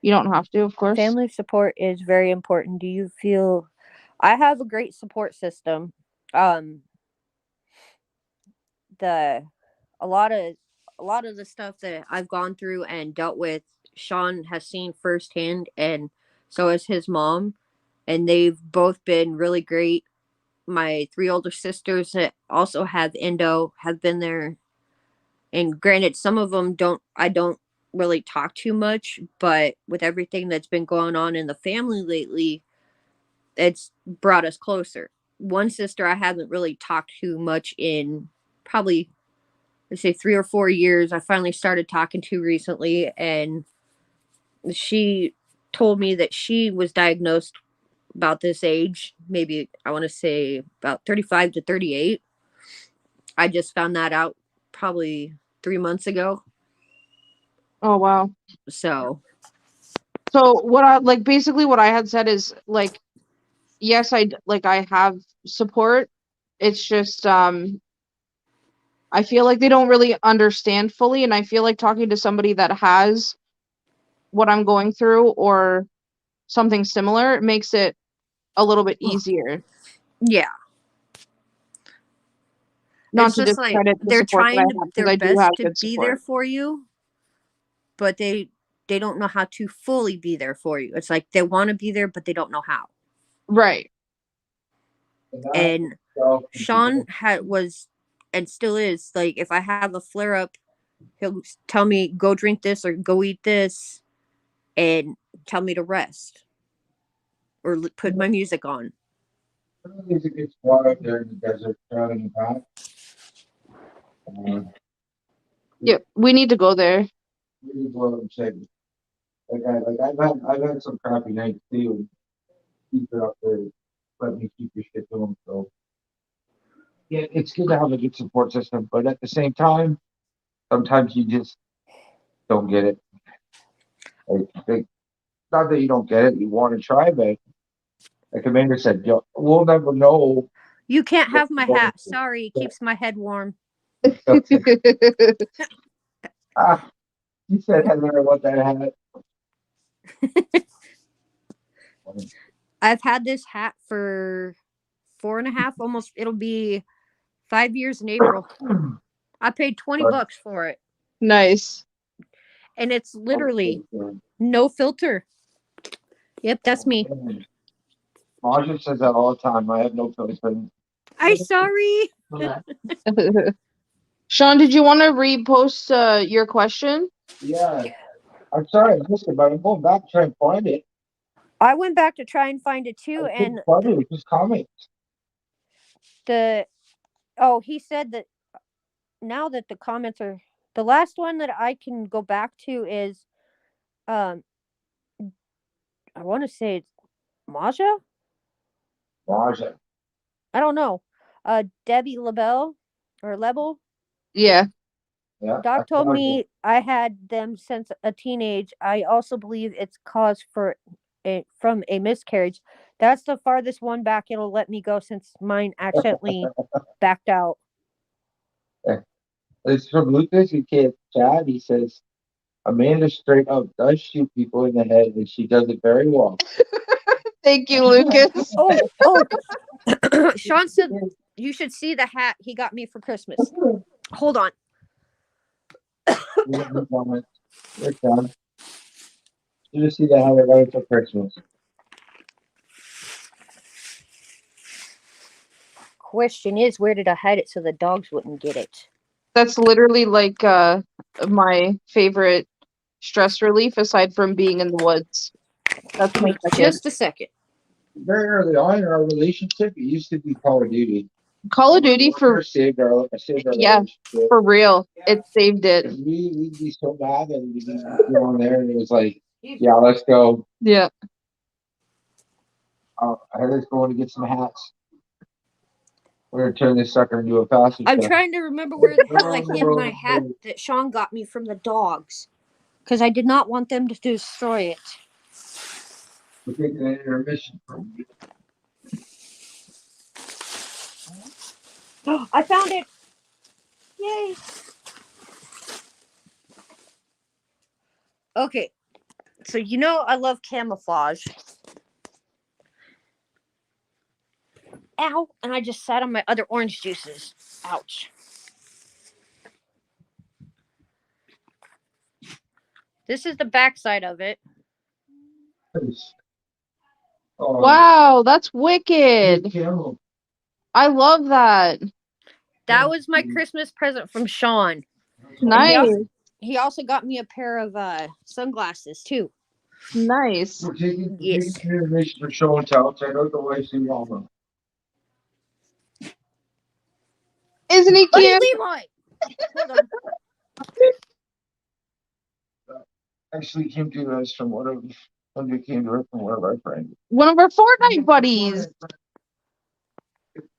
You don't have to, of course. Family support is very important. Do you feel I have a great support system? The a lot of the stuff that I've gone through and dealt with, Shaun has seen firsthand, and so has his mom, and they've both been really great. My 3 older sisters that also have endo have been there, and granted, some of them I don't really talk too much, but with everything that's been going on in the family lately, it's brought us closer. One sister I haven't really talked too much in probably, let's say, 3 or 4 years. I finally started talking to recently, and she told me that she was diagnosed about this age, maybe I want to say about 35 to 38. I just found that out probably 3 months ago. Oh, wow. So what I like, basically what I had said is like, yes, I have support. It's just I feel like they don't really understand fully, and I feel like talking to somebody that has what I'm going through or something similar makes it a little bit easier. Yeah. Not It's to just like discredit the they're support that I trying have, because their I do best have to good be there support. for you, but they don't know how to fully be there for you. It's like they want to be there, but they don't know how. Right. And Shaun was and still is like, if I have a flare up, he'll tell me go drink this or go eat this, and tell me to rest or put my music on. There's a good spot out there in the desert, driving back. Yeah, we need to go there. Really go out and check. I've had some crappy nights too. Keep it up there. Let me keep your shit going. So yeah, it's good to have a good support system, but at the same time, sometimes you just don't get it. Not that you don't get it, you want to try, but like Amanda said, we'll never know. You can't have my hat. Sorry, it keeps my head warm. Ah, you said Heather about that hat. I've had this hat for 4.5, almost, it'll be 5 years in April. I paid $20 for it. Nice. And it's literally no filter. Yep, that's me. Marcia says that all the time. I have no filter. I'm sorry. Shaun, did you want to repost your question? Yeah. I'm sorry I missed it, but I'm going back to try and find it. I went back to try and find it too, and it was just comments. He said that now that the comments are, the last one that I can go back to is I want to say it's Maja. I don't know. Debbie Lebel or Lebel. Yeah. Doc told me I had them since a teenage. I also believe it's caused from a miscarriage. That's the farthest one back it'll let me go since mine accidentally backed out. It's from Lucas. He can't chat. He says Amanda straight up does shoot people in the head, and she does it very well. Thank you, Lucas. Oh. Shaun said you should see the hat he got me for Christmas. Hold on. It's done. You just see that how they got it for Christmas. Question is, where did I hide it so the dogs wouldn't get it? That's literally like my favorite stress relief aside from being in the woods. That's my second. Just a second. Very early on in our relationship, it used to be Call of Duty. Call of Duty saved our yeah, for real. It saved it. We'd be so mad and we'd get on there and it was like, yeah, let's go. Yeah. Heather's going to get some hats. We're gonna turn this sucker into a fashion I'm show. trying to remember where the hell I hid my hat that Shaun got me from the dogs, because I did not want them to destroy it. We're taking an intermission. I found it. Yay. Okay. So you know I love camouflage. Ow. And I just sat on my other orange juices. Ouch. This is the backside of it. Wow, that's wicked. I love that. That was my Christmas present from Shaun. Nice. He also got me a pair of sunglasses too. Nice. We're taking Yes. information for show and tell. Check out the licensing all. Isn't he Buddy cute? Leroy. Hold on. Actually came to us from one of our friends. One of our Fortnite buddies.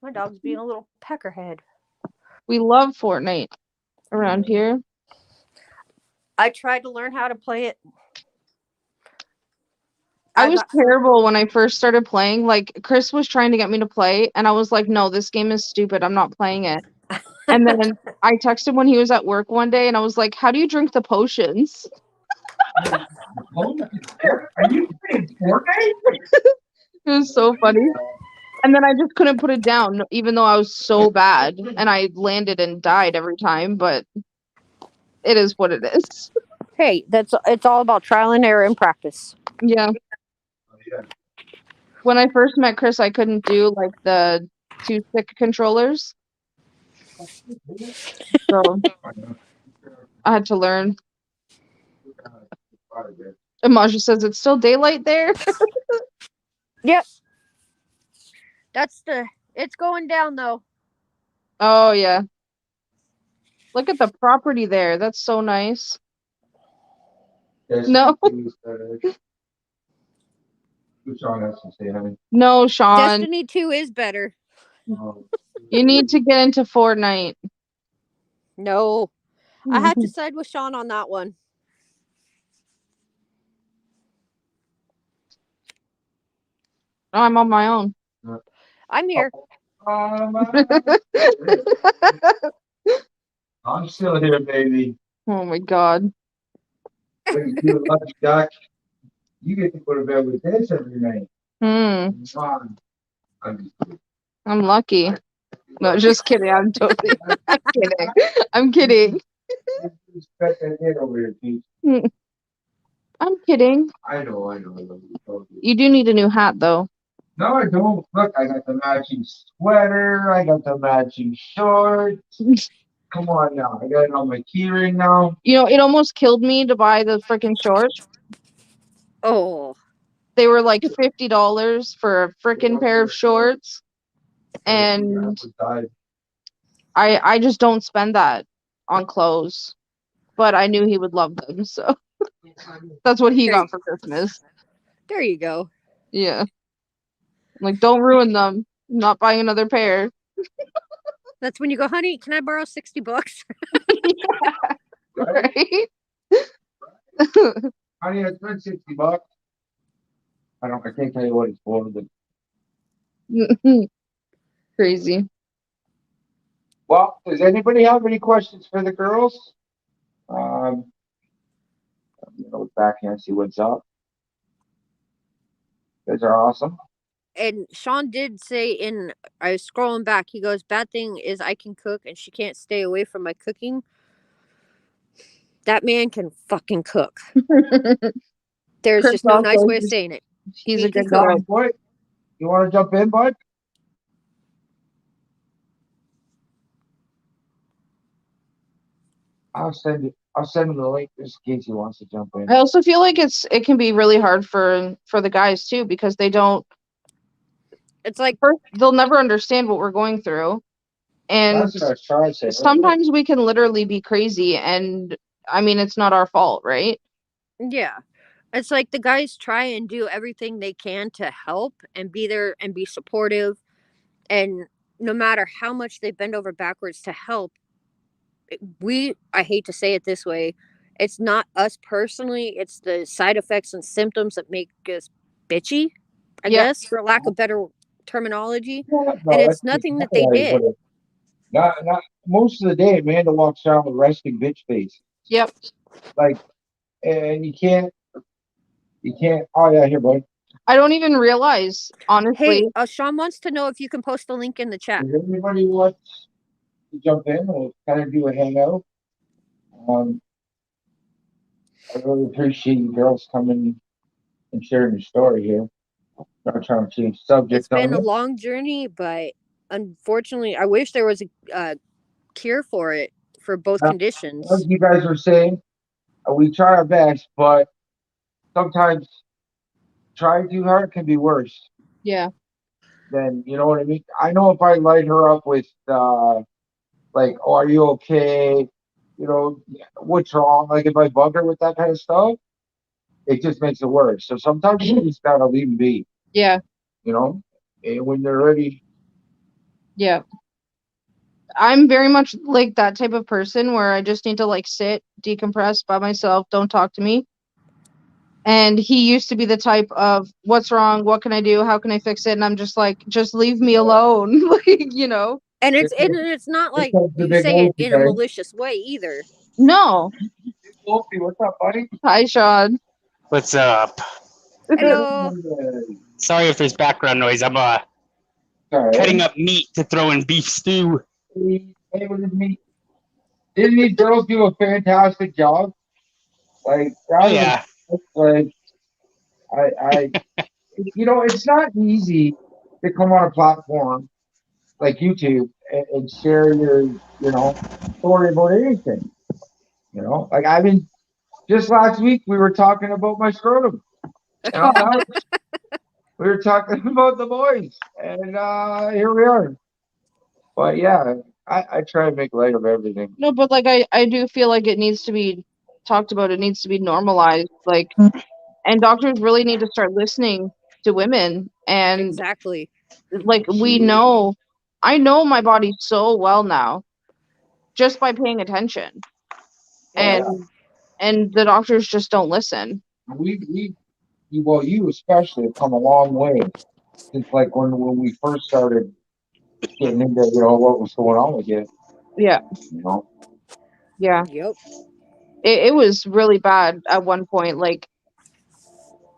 My dog's being a little peckerhead. We love Fortnite around here. I tried to learn how to play it. I was terrible when I first started playing. Like, Chris was trying to get me to play, and I was like, no, this game is stupid. I'm not playing it. And then I texted when he was at work one day, and I was like, how do you drink the potions? Are you playing Fortnite? It was so funny. And then I just couldn't put it down, even though I was so bad. And I landed and died every time, but it is what it is. Hey, it's all about trial and error and practice. Yeah. When I first met Chris, I couldn't do like the 2 stick controllers. So I had to learn. And Maja says it's still daylight there. Yep. It's going down though. Oh yeah. Look at the property there. That's so nice. No. No, Shaun. Destiny 2 is better. You need to get into Fortnite. No. I have to side with Shaun on that one. I'm on my own. I'm here. I'm still here, baby. Oh my god. You get to go to bed with this every night. I'm lucky. No, just kidding. I'm totally I'm kidding. I'm kidding. I'm kidding. I know. You do need a new hat though. No, I don't. Look, I got the matching sweater. I got the matching shorts. Come on now. I got it on my keyring now. You know, it almost killed me to buy the freaking shorts. Oh. They were like $50 for a freaking pair of shorts. And I just don't spend that on clothes. But I knew he would love them, so that's what he got for Christmas. There you go. Yeah. Like, don't ruin them. I'm not buying another pair. That's when you go, honey, can I borrow $60? Yeah. Right? Honey, I spent $60. I can't tell you what it's for, but crazy. Well, does anybody have any questions for the girls? Look back here and see what's up. You guys are awesome. And Shaun did say I was scrolling back, he goes, bad thing is I can cook and she can't stay away from my cooking. That man can fucking cook. There's just no nice way of saying it. He's a good guy. Boy, you want to jump in, bud? I'll send him the link just in case he wants to jump in. I also feel like it can be really hard for the guys too, because they don't. It's like they'll never understand what we're going through, and sometimes we can literally be crazy, and I mean it's not our fault, right? Yeah, it's like the guys try and do everything they can to help and be there and be supportive, and no matter how much they bend over backwards to help, I hate to say it this way, it's not us personally, it's the side effects and symptoms that make us bitchy, I guess, for lack of better terminology. And it's nothing that they did. Not most of the day. Amanda walks around with resting bitch face. Yep. Like, and you can't. Oh yeah, here, buddy. I don't even realize, honestly. Hey, Shaun wants to know if you can post a link in the chat. Does anybody want to jump in? We'll kind of do a hangout. I really appreciate you girls coming and sharing your story here. Not trying to change subjects It's been on a you. long journey, but unfortunately, I wish there was a cure for it for both conditions. Like you guys were saying, we try our best, but sometimes trying too hard can be worse. Yeah. Then you know what I mean. I know if I light her up with like, "Oh, are you okay?" You know, what's wrong? Like if I bug her with that kind of stuff, it just makes it worse. So sometimes you just gotta leave them be. Yeah. You know, and when they're ready. Yeah. I'm very much like that type of person where I just need to like sit, decompress by myself, don't talk to me. And he used to be the type of, what's wrong? What can I do? How can I fix it? And I'm just like, just leave me alone. Like, you know. And it's not like The you big say it Wolfie in a guy. malicious way either. No. Wolfie, what's up, buddy? Hi, Shaun. What's up? Hello. Sorry if there's background noise. I'm cutting up meat to throw in beef stew. Hey, what is me? Didn't these girls do a fantastic job? Like, Oh yeah. like, I, you know, it's not easy to come on a platform like YouTube and share your, you know, story about anything. You know, like I mean, just last week we were talking about my scrotum. You know, we were talking about the boys, and here we are. But yeah, I try to make light of everything. No, but like I do feel like it needs to be talked about. It needs to be normalized. Like, and doctors really need to start listening to women. And Exactly. like I know my body so well now, just by paying attention. And the doctors just don't listen. We well, you especially have come a long way since like when we first started getting into what was going on with you. Yeah. You know. Yeah. Yep. It was really bad at one point. Like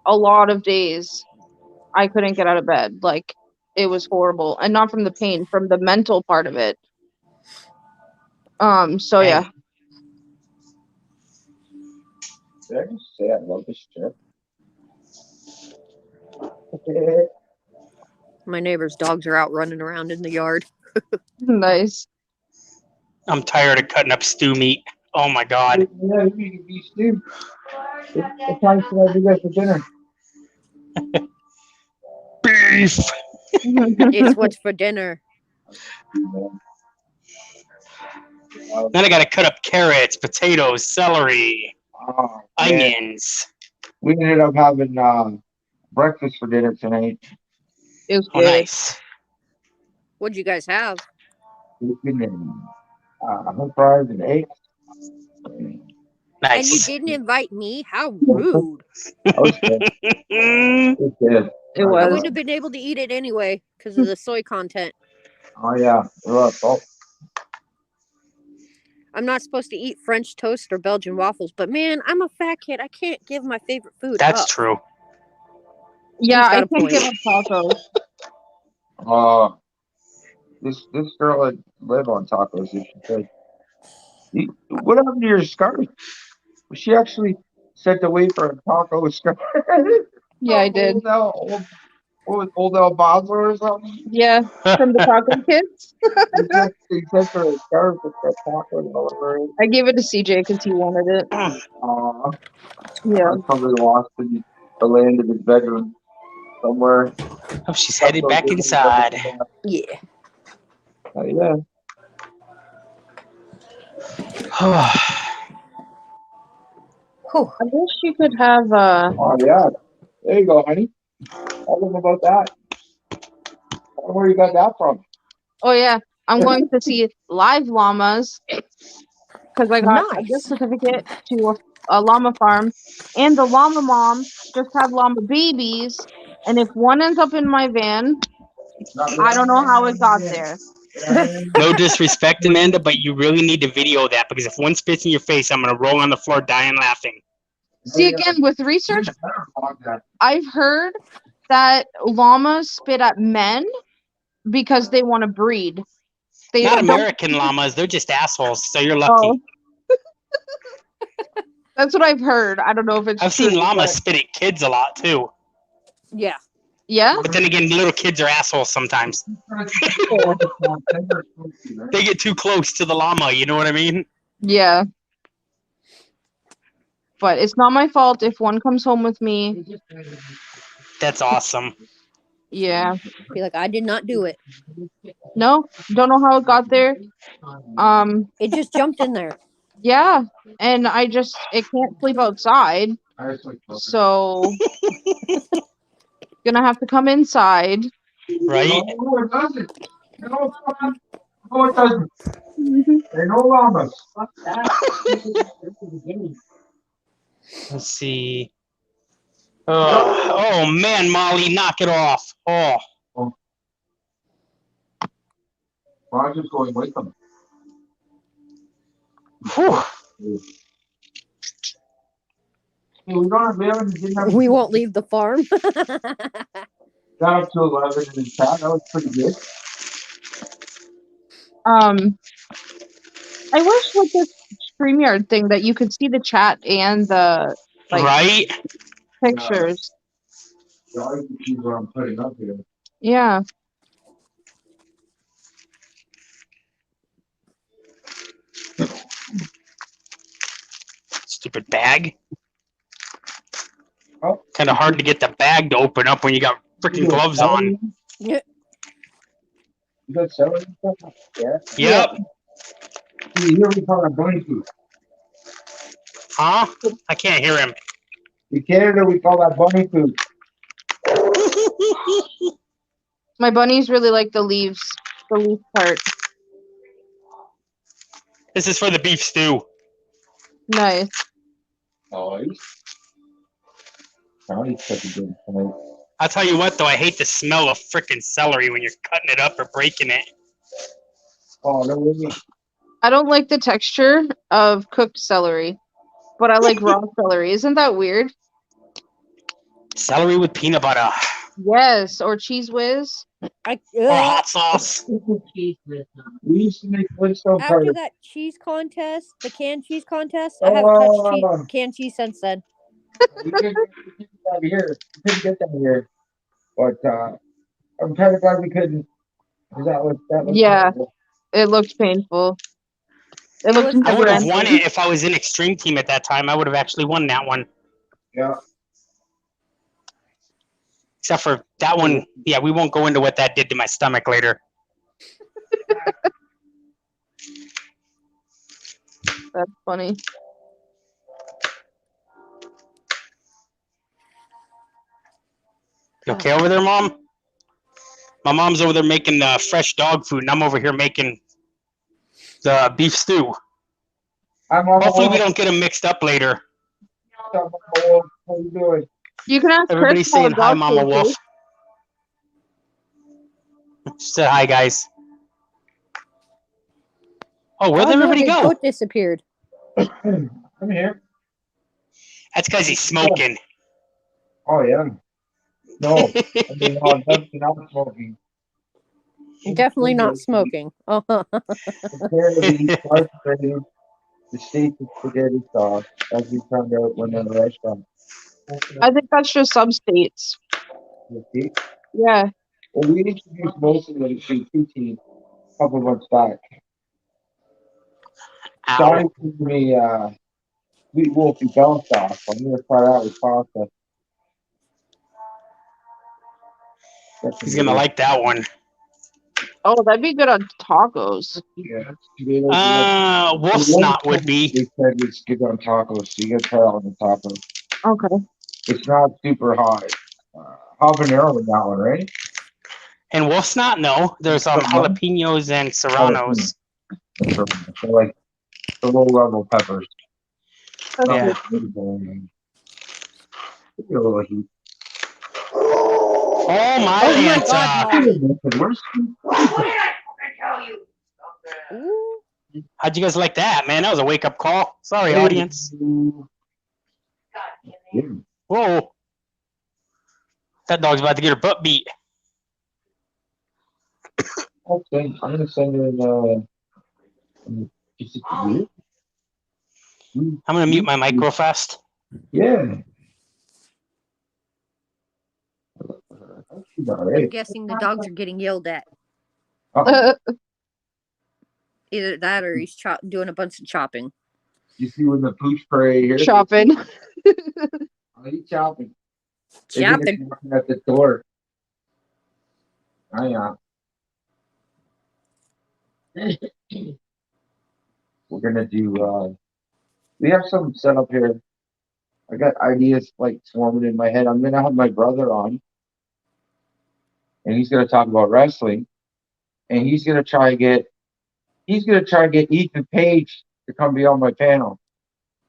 a lot of days I couldn't get out of bed. Like it was horrible. And not from the pain, from the mental part of it. So Dang. yeah. Did I just say I love this trip? My neighbor's dogs are out running around in the yard. Nice. I'm tired of cutting up stew meat. Oh my god. Yeah, you need to be Steve. What time should I do that for dinner? Beef. It's what's for dinner. Then I gotta cut up carrots, potatoes, celery, Oh, onions. we ended up having breakfast for dinner tonight. It was Oh, good. nice. What'd you guys have? Bacon and fries and eggs. And you Nice. didn't invite me? How rude. That was good. It was good. It I was. wouldn't have been able to eat it anyway because of the soy content. Oh yeah. Oh, I'm not supposed to eat French toast or Belgian waffles, but man, I'm a fat kid. I can't give my favorite food That's up. true. Yeah, He's got I a can't point. give up tacos. This girl that live on tacos. She said, "What happened to your scarf? Was she actually sent away for a taco scarf?" Yeah, I did. Old El Bazo or something. Yeah, from the taco kids. He sent her a scarf with that taco and whatever. I gave it to CJ because he wanted it. Yeah. I probably lost in the land of his bedroom somewhere. Oh, she's headed back inside. Yeah. Yeah. I wish you could have Oh yeah. There you go, honey. Tell them about that. Tell them where you got that from. oh yeah, I'm going to see live llamas because I got a gift certificate to a llama farm, and the llama mom just had llama babies, and if one ends up in my van, I don't know how it got there. No disrespect, Amanda, but you really need to video that because if one spits in your face, I'm gonna roll on the floor dying laughing. See, again, with research, I've heard that llamas spit at men because they want to breed. They Not don't. American llamas, they're just assholes, so you're lucky. Oh. That's what I've heard. I don't know if it's I've true. seen llamas spit at kids a lot too. Yeah. Yeah? But then again, little kids are assholes sometimes. They get too close to the llama, you know what I mean? Yeah. But it's not my fault if one comes home with me. That's awesome. Yeah. Be like, I did not do it. No, don't know how it got there. It just jumped in there. Yeah. And it can't sleep outside. So gonna have to come inside. Right? No, it doesn't. No, it doesn't. They're no llamas. Let's see. Oh man, Molly, knock it off. Oh. Roger's going with them. Whew. We won't leave the farm. Got up to 11 in the chat. That was pretty good. I wish with this StreamYard thing that you could see the chat and the Right? pictures. Yeah, I can see what I'm putting up here. Yeah. Stupid bag. Oh. Kind of hard to get the bag to open up when you got freaking gloves on. Yeah. You got celery and stuff? Yeah. Yep. Here we call it bunny food. Huh? I can't hear him. In Canada, we call that bunny food. My bunnies really like the leaf part. This is for the beef stew. Nice. Nice. Johnny's such a good tonight. I'll tell you what, though, I hate the smell of freaking celery when you're cutting it up or breaking it. Oh, no way. I don't like the texture of cooked celery, but I like raw celery. Isn't that weird? Celery with peanut butter. Yes, or Cheese Whiz. Or hot sauce. We used to make Flintstone After party. that cheese contest, the canned cheese contest, I haven't touched canned cheese since then. We couldn't get that here. We couldn't get that here. But I'm kind of glad we couldn't. That was Yeah. terrible. It looked painful. It looked I would have never-ending. won it if I was in Extreme Team at that time. I would have actually won that one. Yeah. Except for that one. Yeah, we won't go into what that did to my stomach later. That's funny. You okay over there, Mom? My mom's over there making fresh dog food, and I'm over here making the beef stew. Hopefully we don't get them mixed up later. How you doing? You can ask Everybody's Chris saying about hi, dog Mama food, Wolf. too. Say hi, guys. Oh, where'd Oh, no, everybody his go? goat disappeared. I'm here. That's because he's smoking. Oh, yeah. No. I mean, no, I'm definitely not smoking. Definitely not smoking. Apparently, the state of spaghetti sauce, as we found out when in the restaurant. I think that's just some states. Yeah. Well, we introduced most of them to poutine a couple months back. Johnny gave me sweet wolfie bell sauce. I'm gonna try that with pasta. He's gonna like that one. Oh, that'd be good on tacos. Yeah. Wolf snot would be. They said it's good on tacos, so you gotta try it on the tacos. Okay. It's not super hot. Habanero in that one, right? And wolf snot, no. There's jalapenos and serranos. So like the low level peppers. Yeah. Give it a little heat. Oh my God, God. Where's What did I fucking tell you? Ooh. How'd you guys like that, man? That was a wake-up call. Sorry, audience. Whoa. That dog's about to get her butt beat. Okay, I'm gonna send her I'm gonna mute my mic real fast. Yeah. I'm guessing the dogs are getting yelled at. Either that or he's doing a bunch of chopping. You see when the pooch spray here? Chopping. Are you chopping? Chopping. At the door. Oh, yeah. We're gonna do. We have something set up here. I got ideas like swarming in my head. I'm gonna have my brother on, and he's gonna talk about wrestling, and he's gonna try and get Ethan Page to come be on my panel,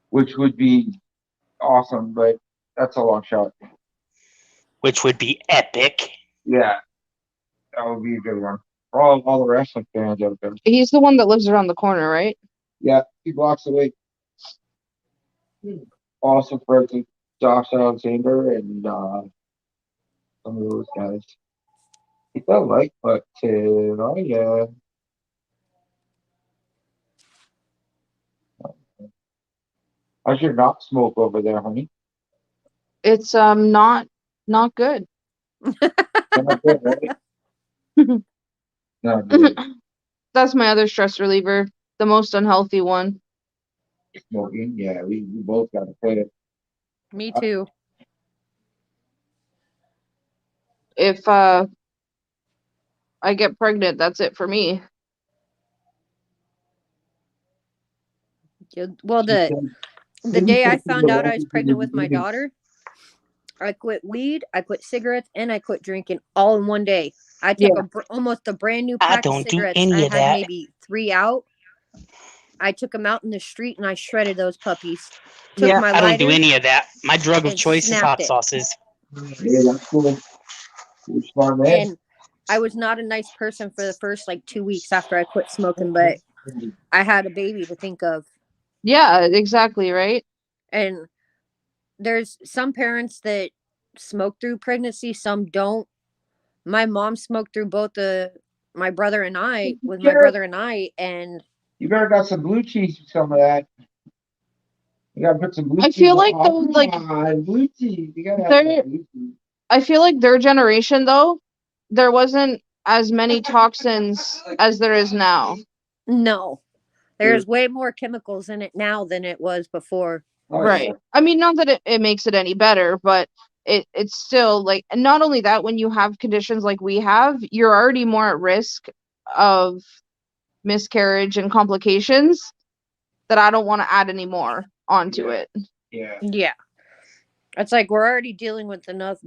which would be awesome, but that's a long shot. Which would be epic. Yeah, that would be a good one. For all the wrestling fans out there. He's the one that lives around the corner, right? Yeah, 2 blocks away. Also friends with Josh Alexander and some of those guys. Hit that like button. Oh yeah. How's your not smoke over there, honey? It's not good. Not good, right? Not good. That's my other stress reliever, the most unhealthy one. Smoking, yeah, we both got to play it. Me too. If I get pregnant, that's it for me. Well, the day I found out I was pregnant with my daughter, I quit weed, I quit cigarettes, and I quit drinking all in one day. I took almost a brand new pack of cigarettes. I had maybe 3 out. I took them out in the street and I shredded those puppies. Took my lighter, I don't do any of that. My drug of choice is hot sauces. Yeah, that's cool. You're smart man. And I was not a nice person for the first 2 weeks after I quit smoking, but I had a baby to think of. Yeah, exactly, right? And there's some parents that smoke through pregnancy, some don't. My mom smoked through both my brother and I, and you better got some blue cheese with some of that. You gotta put some blue cheese. I feel like blue cheese. You gotta have blue cheese. I feel like their generation though, there wasn't as many toxins as there is now. No. There's way more chemicals in it now than it was before. Oh, right. Yeah. I mean, not that it makes it any better, but it's still and not only that, when you have conditions like we have, you're already more at risk of miscarriage and complications that I don't want to add any more onto it. Yeah. Yeah. It's we're already dealing with enough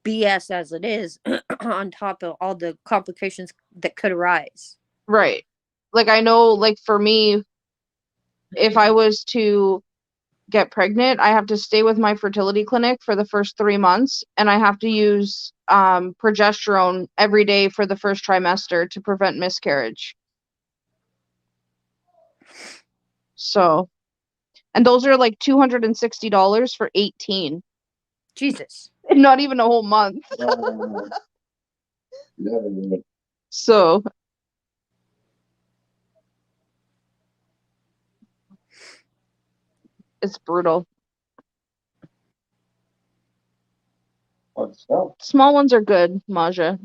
BS as it is on top of all the complications that could arise. Right. I know, for me, if I was to get pregnant, I have to stay with my fertility clinic for the first 3 months, and I have to use progesterone every day for the first trimester to prevent miscarriage. So, and those are $260 for 18. Jesus. And not even a whole month. So, it's brutal. Small ones are good, Maja.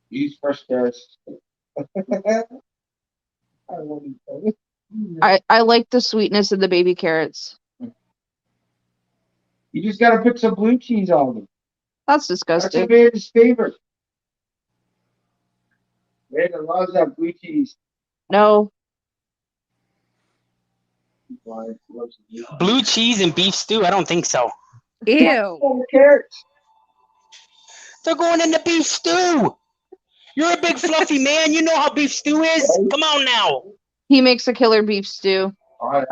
Use fresh carrots. I like the sweetness of the baby carrots. You just gotta put some blue cheese on them. That's disgusting. That's Amanda's favorite. Amanda loves that blue cheese. No. Blue cheese and beef stew? I don't think so. Ew. Carrots. They're going in the beef stew. You're a big fluffy man. You know how beef stew is. Come on now. He makes a killer beef stew. Oh, yeah.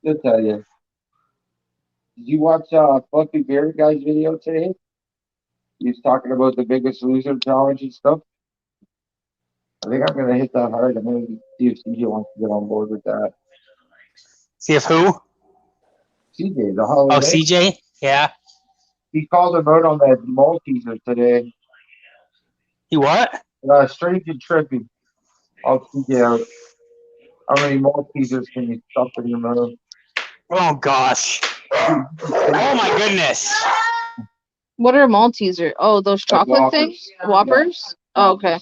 I'll tell you. Did you watch Fluffy Beard guy's video today? He's talking about the Biggest Loser challenge and stuff. I think I'm going to hit that hard. I'm going to see if CJ wants to get on board with that. See if who? CJ, the Oh, holiday. CJ? Yeah. He called him out on that Malteser today. He what? Strange and trippy. I'll CJ out. How many Maltesers can you stuff in your mouth? Oh, gosh. Oh, my goodness. What are Maltesers? Oh, those chocolate Whoppers. things? Whoppers? Yeah. Oh, okay.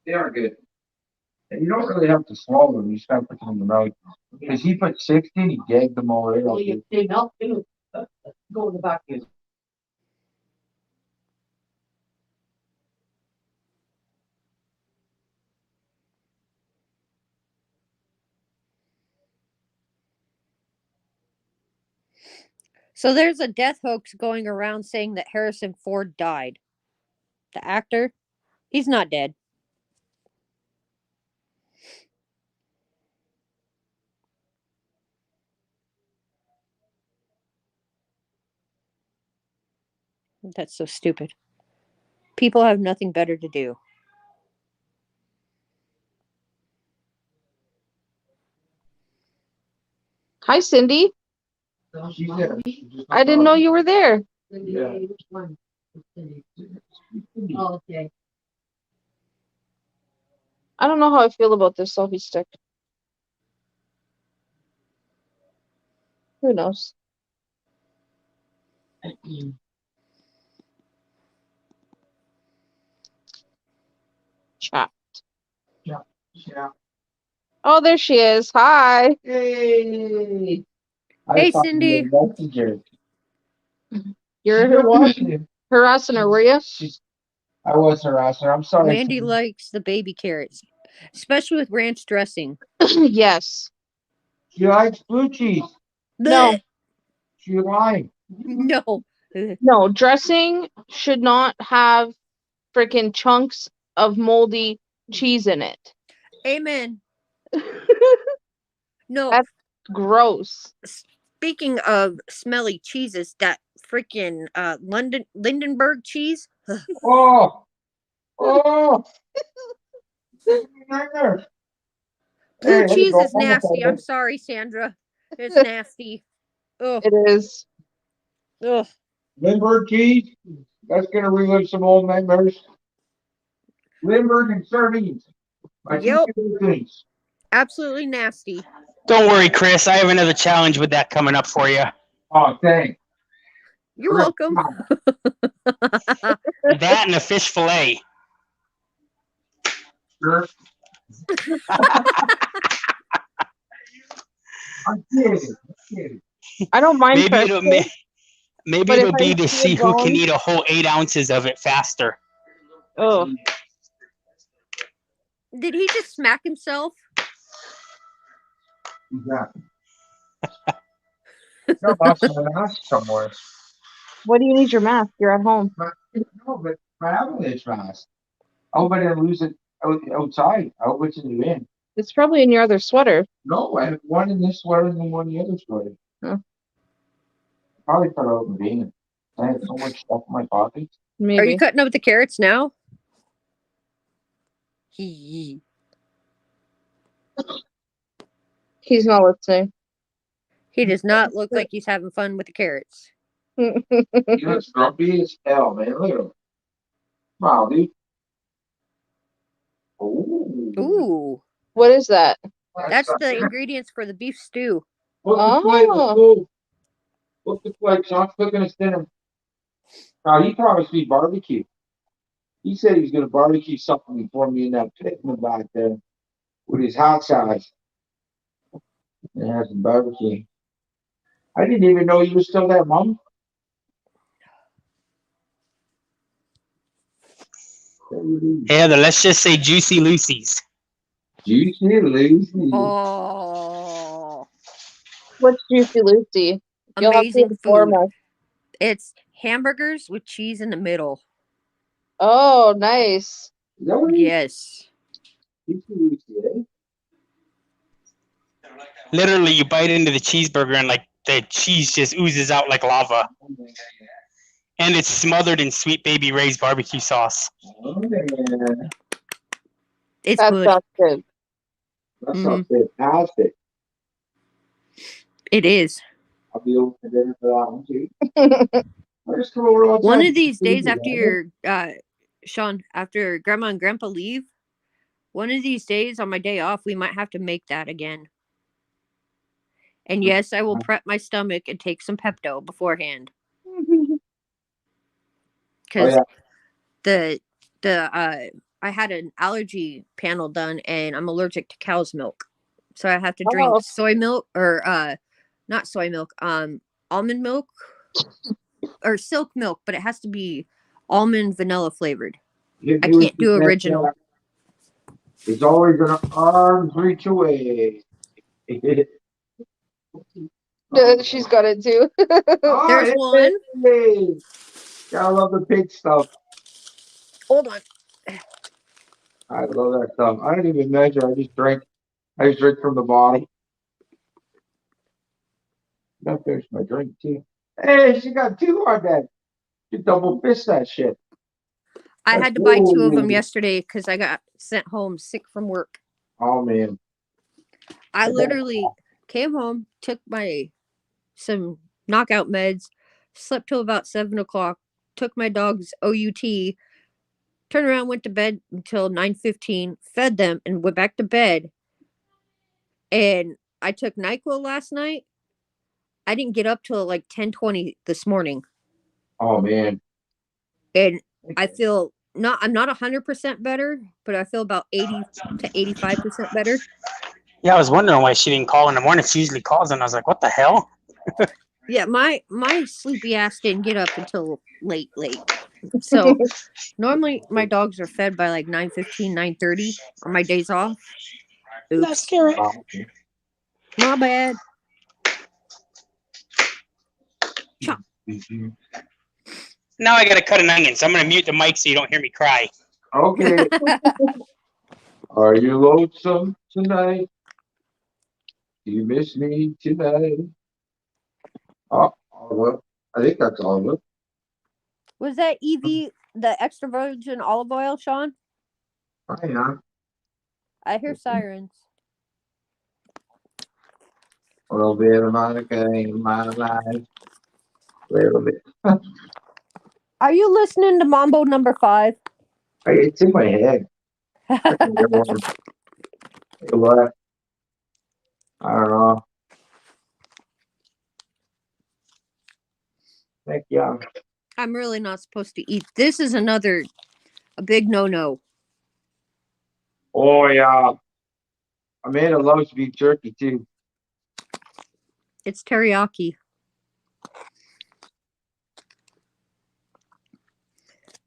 They are good. And you don't really have to swallow them. You just have to put them in the mouth. Because he put 60, he gagged them all right. They melt too. Go in the back. So there's a death hoax going around saying that Harrison Ford died. The actor, he's not dead. That's so stupid. People have nothing better to do. Hi, Cindy. I didn't know you were there. Yeah. Oh, okay. I don't know how I feel about this selfie stick. Who knows? Chat. Yeah. Oh, there she is. Hi. Hey. Hey, Cindy. You're harassing her, were you? I was harassing her. I'm sorry. Mandy likes the baby carrots, especially with ranch dressing. Yes. She likes blue cheese. No. She lied. No. No, dressing should not have freaking chunks of moldy cheese in it. Amen. No. That's gross. Speaking of smelly cheeses, that freaking Lindenberg cheese. Oh. Blue cheese is nasty. I'm sorry, Sandra. It's nasty. Ugh. It is. Ugh. Lindbergh cheese. That's gonna relive some old nightmares. Lindbergh and sardines. Yep. Absolutely nasty. Don't worry, Chris. I have another challenge with that coming up for you. Oh, thanks. You're welcome. That and a fish fillet. Sure. I'm kidding. I don't mind. Maybe it'll be to see who can eat a whole 8 ounces of it faster. Oh. Did he just smack himself? Exactly. No, lost my mask somewhere. What do you need your mask? You're at home. No, but my avalanche mask. I hope I didn't lose it outside. I hope it's in the bin. It's probably in your other sweater. No, I have one in this sweater and then one in the other sweater. Huh. Probably put it out in the bin. I had so much stuff in my pocket. Maybe. Are you cutting up the carrots now? He's not listening. He does not look like he's having fun with the carrots. He looks grumpy as hell, man. Look at him. Wow, dude. Ooh. What is that? That's the ingredients for the beef stew. Look like Sean's cooking his dinner. Now, he promised me barbecue. He said he was going to barbecue something for me in that pit in the back there with his hot sauce. And have some barbecue. I didn't even know you were still there, Mom. Heather, let's just say Juicy Lucy's. Juicy Lucy. Oh. What's Juicy Lucy? Amazing food. It's hamburgers with cheese in the middle. Oh, nice. Yes. Juicy Lucy, eh? Literally, you bite into the cheeseburger and like the cheese just oozes out like lava. And it's smothered in Sweet Baby Ray's barbecue sauce. Oh, yeah. It's That good. sounds good. That sounds fantastic. It is. I'll be over for dinner for that one too. I'll just come over all the One time. of these days Easy, after man. your Sean, after Grandma and Grandpa leave, one of these days on my day off, we might have to make that again. And yes, I will prep my stomach and take some Pepto beforehand. Because I had an allergy panel done and I'm allergic to cow's milk. So I have to drink soy milk or not soy milk, almond milk or silk milk, but it has to be almond vanilla flavored. I can't do original. It's always an arm's reach away. She's got it too. There's one. Gotta love the pig stuff. Hold on. I love that stuff. I don't even measure. I just drink from the bottom. I gotta finish my drink too. Hey, she got two on that. You double fist that shit. I had to buy 2 of them yesterday because I got sent home sick from work. Oh man. I literally came home, took some knockout meds, slept till about 7 o'clock, took my dog's OUT, turned around, went to bed until 9:15, fed them, and went back to bed. And I took NyQuil last night. I didn't get up till like 10:20 this morning. Oh man. And I feel I'm not 100% better, but I feel about 80 to 85% better. Yeah, I was wondering why she didn't call in the morning. She usually calls, and I was like, "What the hell?" Yeah, my sleepy ass didn't get up until late. So normally my dogs are fed by like 9:15, 9:30 on my days off. Oops. That's scary. My bad. Chop. Now I gotta cut an onion, so I'm gonna mute the mic so you don't hear me cry. Okay. Are you lonesome tonight? Do you miss me tonight? Oh, well, I think that's all of it. Was that Evie, the extra virgin olive oil, Sean? Oh, yeah. I hear sirens. A little bit of Monica in my life. A little bit. Are you listening to Mambo number 5? It's in my head. I can get one. What? I don't know. Heck yeah. I'm really not supposed to eat. This is a big no-no. Oh, yeah. Amanda loves beef jerky, too. It's teriyaki.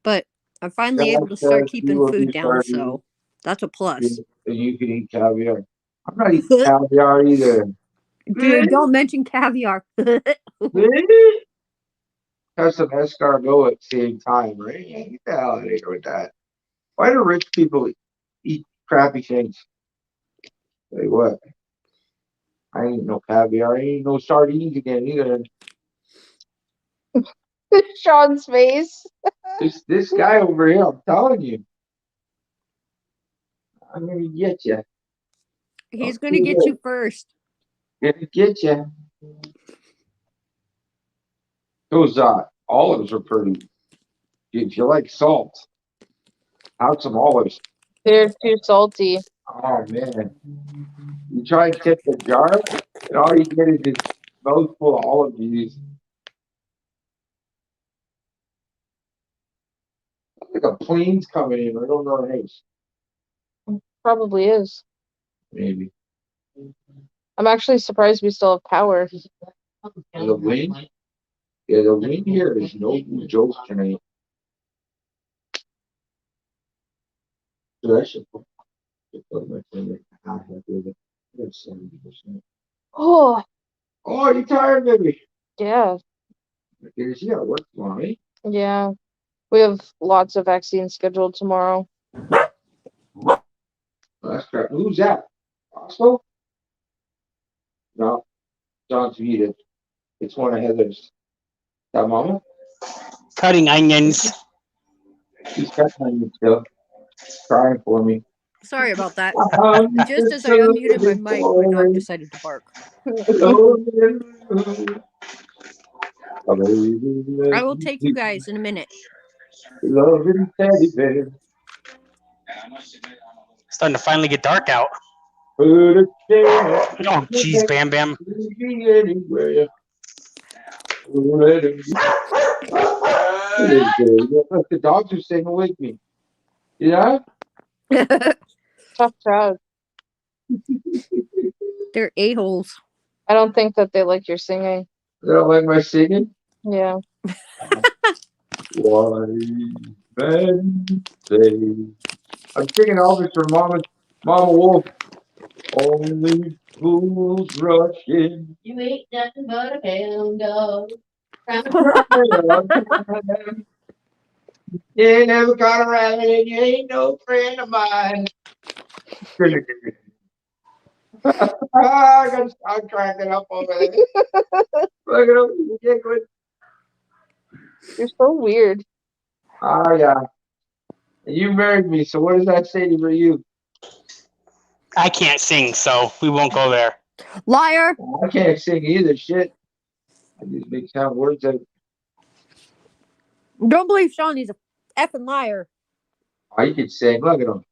But I'm finally able to start keeping food down, so that's a plus. And you can eat caviar. I'm not eating caviar either. Dude, don't mention caviar. Have some escargot at the same time, right? Yeah, get the hell out of here with that. Why do rich people eat crappy things? Tell you what, I ain't no caviar. I ain't no sardines again either. Sean's face. This guy over here, I'm telling you, I'm gonna get you. He's gonna get you first. Gonna get you. Those olives are pretty. If you like salt, have some olives. They're too salty. Oh man, you try and tip the jar, and all you get is this mouthful of olive juice. Like a plane's coming in. I don't know the house. Probably is. Maybe. I'm actually surprised we still have power. And the wind? Yeah, the wind here is no joke tonight. So I should put my finger half with it. That's 70%. Oh, Oh, you tired, baby? yeah. Because you gotta work tomorrow, right? Yeah. We have lots of vaccines scheduled tomorrow. Oh, that's crap. Who's that? Oslo? No, John's muted. It's one of Heather's. That mama? cutting onions. He's cutting onions still. Crying for me. Sorry about that. Just as I unmuted my mic, my dog decided to bark. I will take you guys in a minute. Loving teddy bear. Starting to finally get dark out. Oh, jeez, Bam Bam. The dogs are staying awake me. Yeah? Tough crowd. They're a-holes. I don't think that they like your singing. They don't like my singing? Yeah. Why men say. I'm singing Elvis from Mama Wolf. Only fools rush in. You ain't nothing but a hound dog. You ain't never caught a rabbit and you ain't no friend of mine. I'm cracking up over there. Look at him. Giggling. You're so weird. Oh, yeah. And you married me, so what does that say for you? I can't sing, so we won't go there. Liar. I can't sing either. Shit. I just make sound words out. Don't believe Shaun. He's a effing liar. Oh, he can sing. Look at him.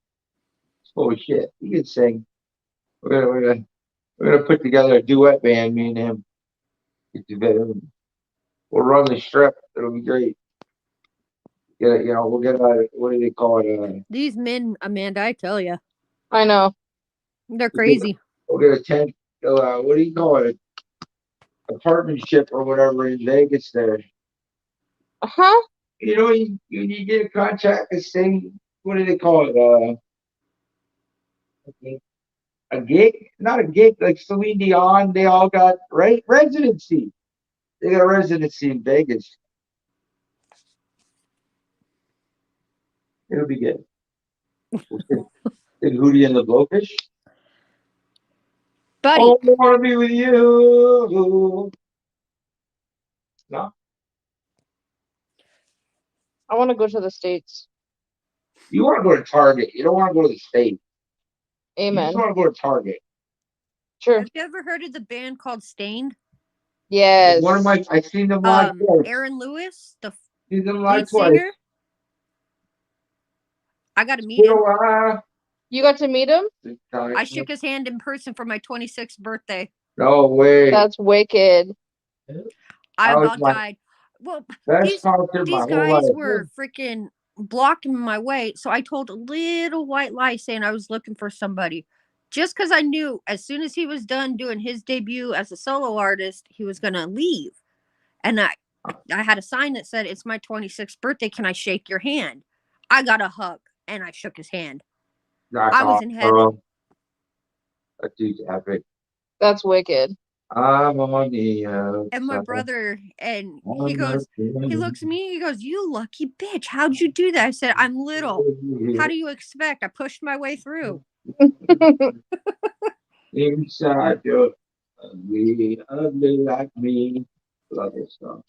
Oh, shit. He can sing. We're gonna put together a duet band, me and him. We'll run the strip. It'll be great. We'll get what do they call it? These men, Amanda, I tell you. I know. They're crazy. We'll get a tent. What do you call it? Apartmentship or whatever in Vegas there. Huh? You get a contract to sing. What do they call it? A gig? Not a gig like Celine Dion. They all got residency. They got a residency in Vegas. It'll be good. Is Hootie and the Blowfish? Buddy. Oh, I want to be with you. No? I want to go to the States. You want to go to Target. You don't want to go to the States. Amen. You just want to go to Target. Sure. Have you ever heard of the band called Stained? Yes. I've seen them live twice. Aaron Lewis, the Seen them live lead twice. singer. I got to meet him. You got to meet him? I shook his hand in person for my 26th birthday. No way. That's wicked. I about died. Well, these guys were freaking blocking my way. So I told a little white lie saying I was looking for somebody. Just because I knew as soon as he was done doing his debut as a solo artist, he was going to leave. And I had a sign that said, "It's my 26th birthday. Can I shake your hand?" I got a hug and I shook his hand. I was in heaven. That dude's epic. That's wicked. I'm on the and my brother, and he goes, he looks at me, he goes, "You lucky bitch. How'd you do that?" I said, "I'm little. How do you expect? I pushed my way through." Inside your ugly like me. Love this song.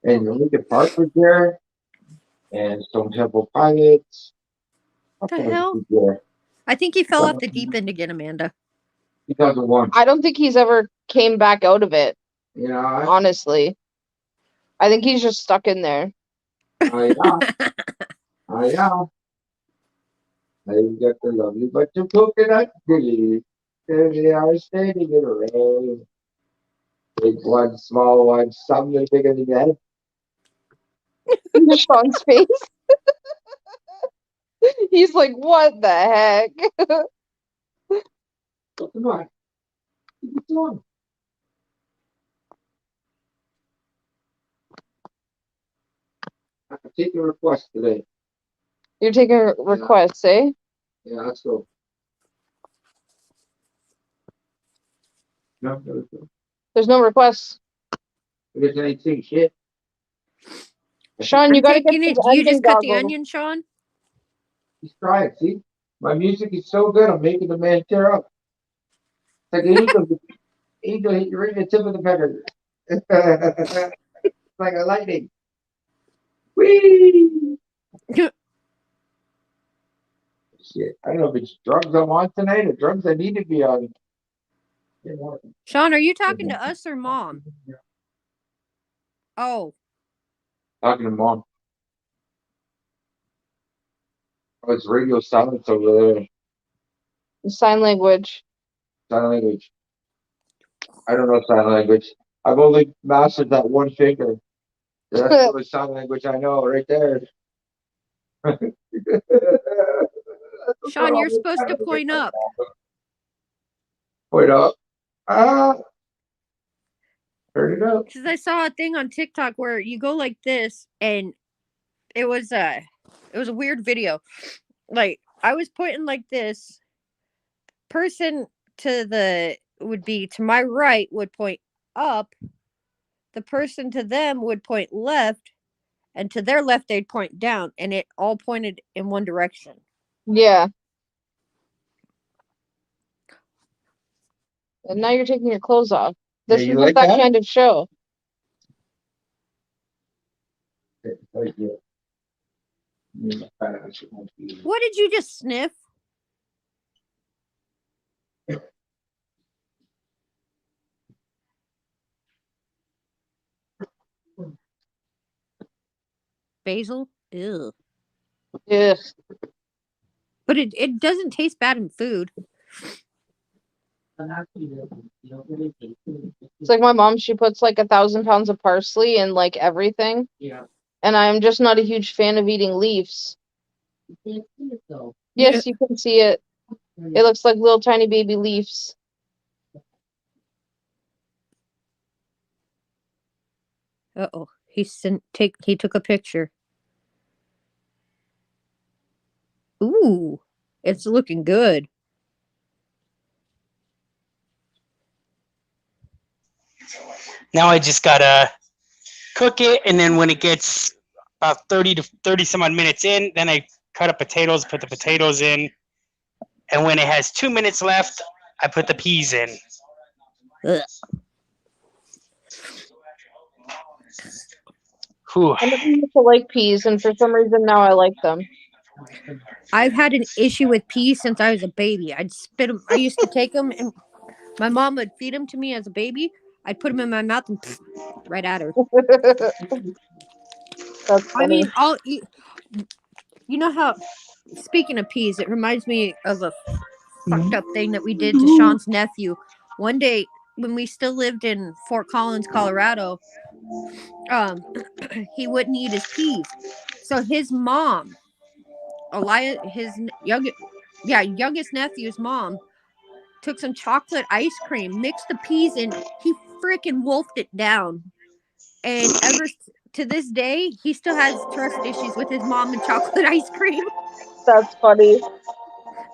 And Linkin Park was there, and Stone Temple Pilots. What the hell? I think he fell off the deep end again, Amanda. 2001. I don't think he's ever came back out of it. Yeah. Honestly. I think he's just stuck in there. I know. I got the lovely bunch of coconut trees. There they are standing in a row. Big one, small one, some are bigger than your head. Shaun's face. He's like, what the heck? Come on. Come on. I'm taking a request today. You're taking requests, eh? Yeah, let's go. No. There's no requests. There's anything shit. Shaun, you gotta get these you just cut the goggles. onion, Shaun? He's trying, see? My music is so good, I'm making the man tear up. It's like angel hit you right in the tip of the feather. It's like a lightning. Whee! Shit. I don't know if it's drugs I'm on tonight or drugs I need to be on. Shaun, are you talking to us or Mom? Oh. Talking to Mom. Oh, it's radio silence over there. Sign language. Sign language. I don't know sign language. I've only mastered that one finger. That's the sign language I know right there. Shaun, you're supposed to point up. Point up. Ah. Turn it up. Because I saw a thing on TikTok where you go like this, and it was a weird video. Like, I was pointing like this. Person would be to my right would point up. The person to them would point left, and to their left they'd point down, and it all pointed in one direction. Yeah. And now you're taking your clothes off. This is like that kind of show. What did you just sniff? Basil? Ew. Ugh. But it doesn't taste bad in food. It's like my mom, she puts like 1,000 pounds of parsley in like everything. Yeah. And I'm just not a huge fan of eating leaves. You can't see it though. Yes, you can see it. It looks like little tiny baby leaves. Uh-oh. He took a picture. Ooh. It's looking good. Now I just gotta cook it, and then when it gets about 30 to 30 some odd minutes in, then I cut up potatoes, put the potatoes in, and when it has 2 minutes left, I put the peas in. Ugh. Whew. I never used to like peas, and for some reason now I like them. I've had an issue with peas since I was a baby. I'd spit them. I used to take them, and my mom would feed them to me as a baby. I'd put them in my mouth and right at her. That's funny. I mean, I'll eat. You know how? Speaking of peas, it reminds me of a fucked up thing that we did to Shaun's nephew. One day when we still lived in Fort Collins, Colorado, he wouldn't eat his peas. So his mom, his youngest nephew's mom, took some chocolate ice cream, mixed the peas in. He freaking wolfed it down. And ever to this day, he still has trust issues with his mom and chocolate ice cream. That's funny.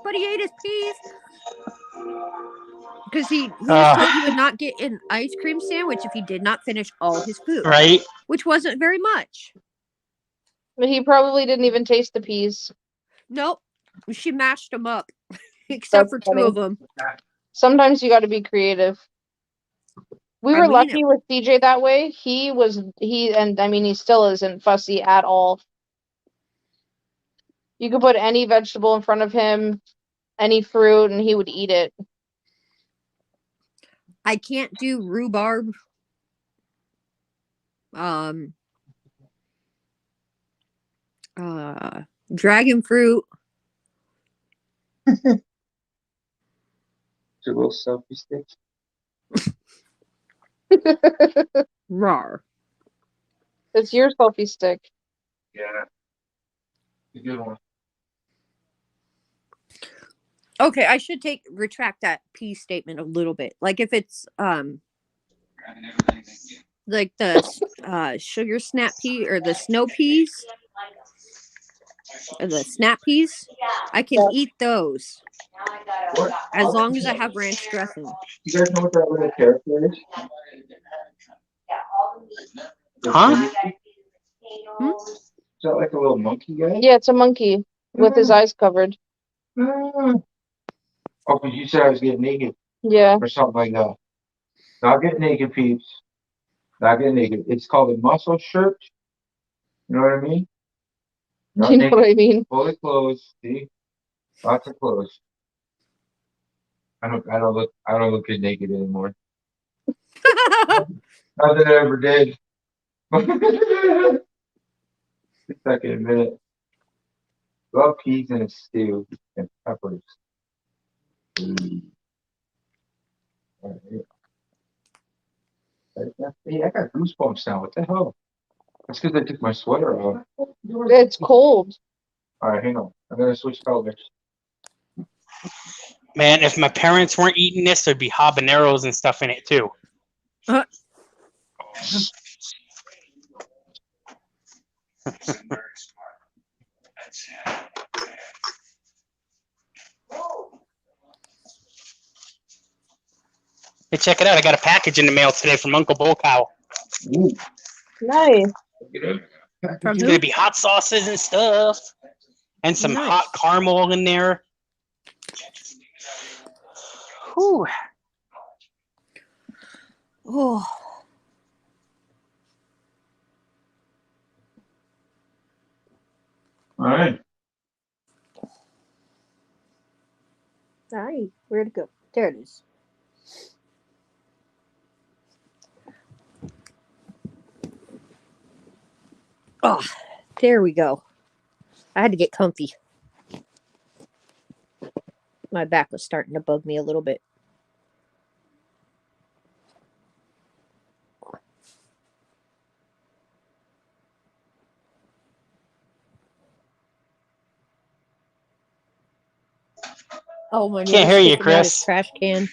But he ate his peas. Because he was told he would not get an ice cream sandwich if he did not finish all his food. Right? Which wasn't very much. But he probably didn't even taste the peas. Nope. She mashed them up. Except for two of them. Sometimes you got to be creative. We were lucky with CJ that way. He still isn't fussy at all. You could put any vegetable in front of him, any fruit, and he would eat it. I can't do rhubarb. Dragon fruit. It's a little selfie stick. Rawr. It's your selfie stick. Yeah. It's a good one. Okay, I should retract that pea statement a little bit. Like if it's like the sugar snap pea or the snow peas or the snap peas, I can eat those. What? As long as I have ranch dressing. You guys know what that little character is? Huh? Is that like a little monkey guy? Yeah, it's a monkey with his eyes covered. Oh, because you said I was getting naked. Yeah. Or something like that. Not getting naked, peeps. Not getting naked. It's called a muscle shirt. You know what I mean? Not You know naked, what I mean? fully clothed. See, lots of clothes. I don't look good naked anymore. Not that I ever did. Just second a minute. Love peas in a stew and peppers. Alright. Hey, I got goosebumps now. What the hell? That's because I took my sweater off. It's cold. All right, hang on. I'm gonna switch colors. Man, if my parents weren't eating this, there'd be habaneros and stuff in it too. Hey, check it out. I got a package in the mail today from Uncle Bull Cow. Ooh, Nice. look at it. From There's who? gonna be hot sauces and stuff, and some Nice. hot caramel in there. Whew. Oh, All right. sorry. Where'd it go? There it is. Oh, there we go. I had to get comfy. My back was starting to bug me a little bit. Oh, my Can't neighbor's hear you, taking out his Chris. trash can.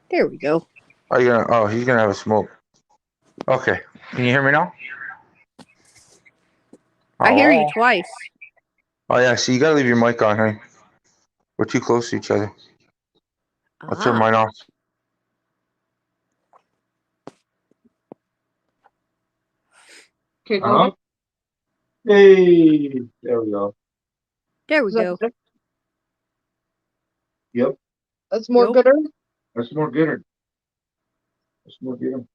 There we go. Are you gonna? Oh, he's gonna have a smoke. Okay. Can you hear me now? I hear you Oh. twice. Oh yeah. So you gotta leave your mic on, honey. We're too close to each other. I'll turn Ah, mine off. Okay, go back. Hey, there we go. there we Is that go. better? Yep, That's more Nope. gooder. that's more gooder. That's more gooder.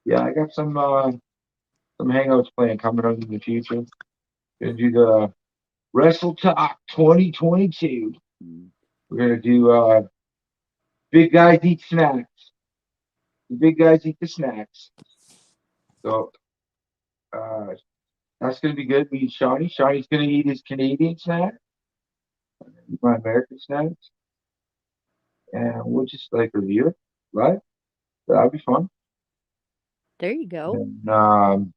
Yeah, I got some hangouts planned coming up in the future. Gonna do the Wrestle Talk 2022. We're gonna do big guys eat snacks. The big guys eat the snacks. So that's gonna be good. Me and Shawnee. Shawnee's gonna eat his Canadian snack, my American snacks, and we'll just like review it, right? That'll be fun. There you go. And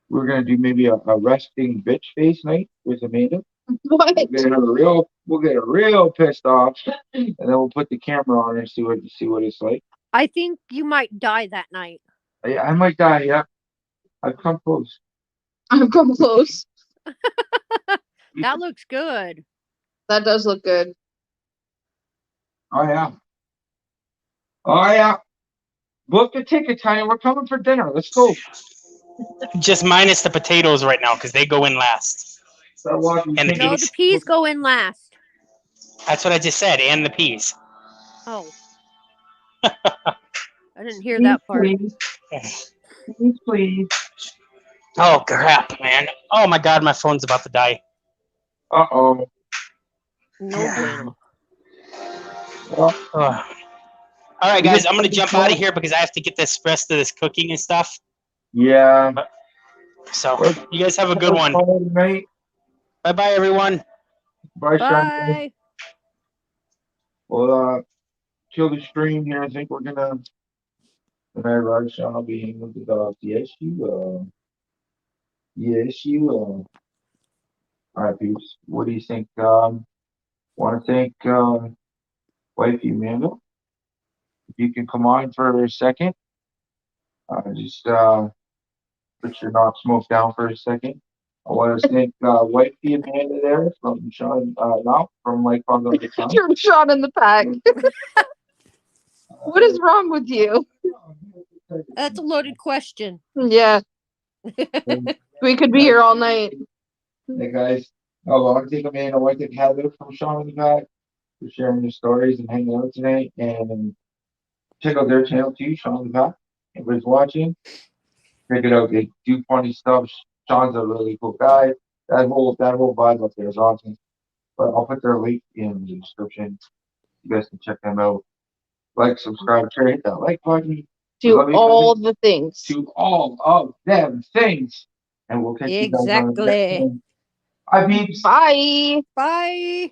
we're gonna do maybe a resting bitch face night with Amanda. What? We'll get her real pissed off, and then we'll put the camera on her and see what it's like. I think you might die that night. I might die. Yeah, I've come close. I've come close. That looks good. That does look good. Oh yeah. Oh yeah. Book the tickets, honey. We're coming for dinner. Let's go. Just minus the potatoes right now because they go in last. Start walking. And the No, the peas go in last. That's what I just said, and the peas. Oh. I didn't hear that part. Please. Oh crap, man! Oh my God, my phone's about to die. Uh-oh. No bueno. Well, Ugh. All right, guys, I'm gonna jump out of here because I have to get this rest of this cooking and stuff. yeah. So you guys have a good one. Night. Bye bye, everyone. Bye, Sean. Bye. Well, kill the stream here. I think we're gonna. Tonight, right, Sean, I'll be hanging with the dogs. Yes, you. Yes, you. All right, peeps. What do you think? Want to thank wifey Amanda. If you can come on for a second, just put your knob smoke down for a second. I want to thank wifey Amanda there from Sean, now from Likefatherlikeson. You're shot in the pack. What is wrong with you? That's a loaded question. Yeah, we could be here all night. Hey guys, I want to thank Amanda, wife and Heather from Sean in the back. for sharing your stories and hanging out tonight. And check out their channel too, Shaun the Pack. Everybody's watching. Check it out. They do funny stuff. Shaun's a really cool guy. That whole vibe up there is awesome. But I'll put their link in the description. You guys can check them out. Like, subscribe, share, hit that like button. To all the things. To all of them things. And we'll catch you guys on the next Exactly. one. Bye, peeps. Bye. Bye.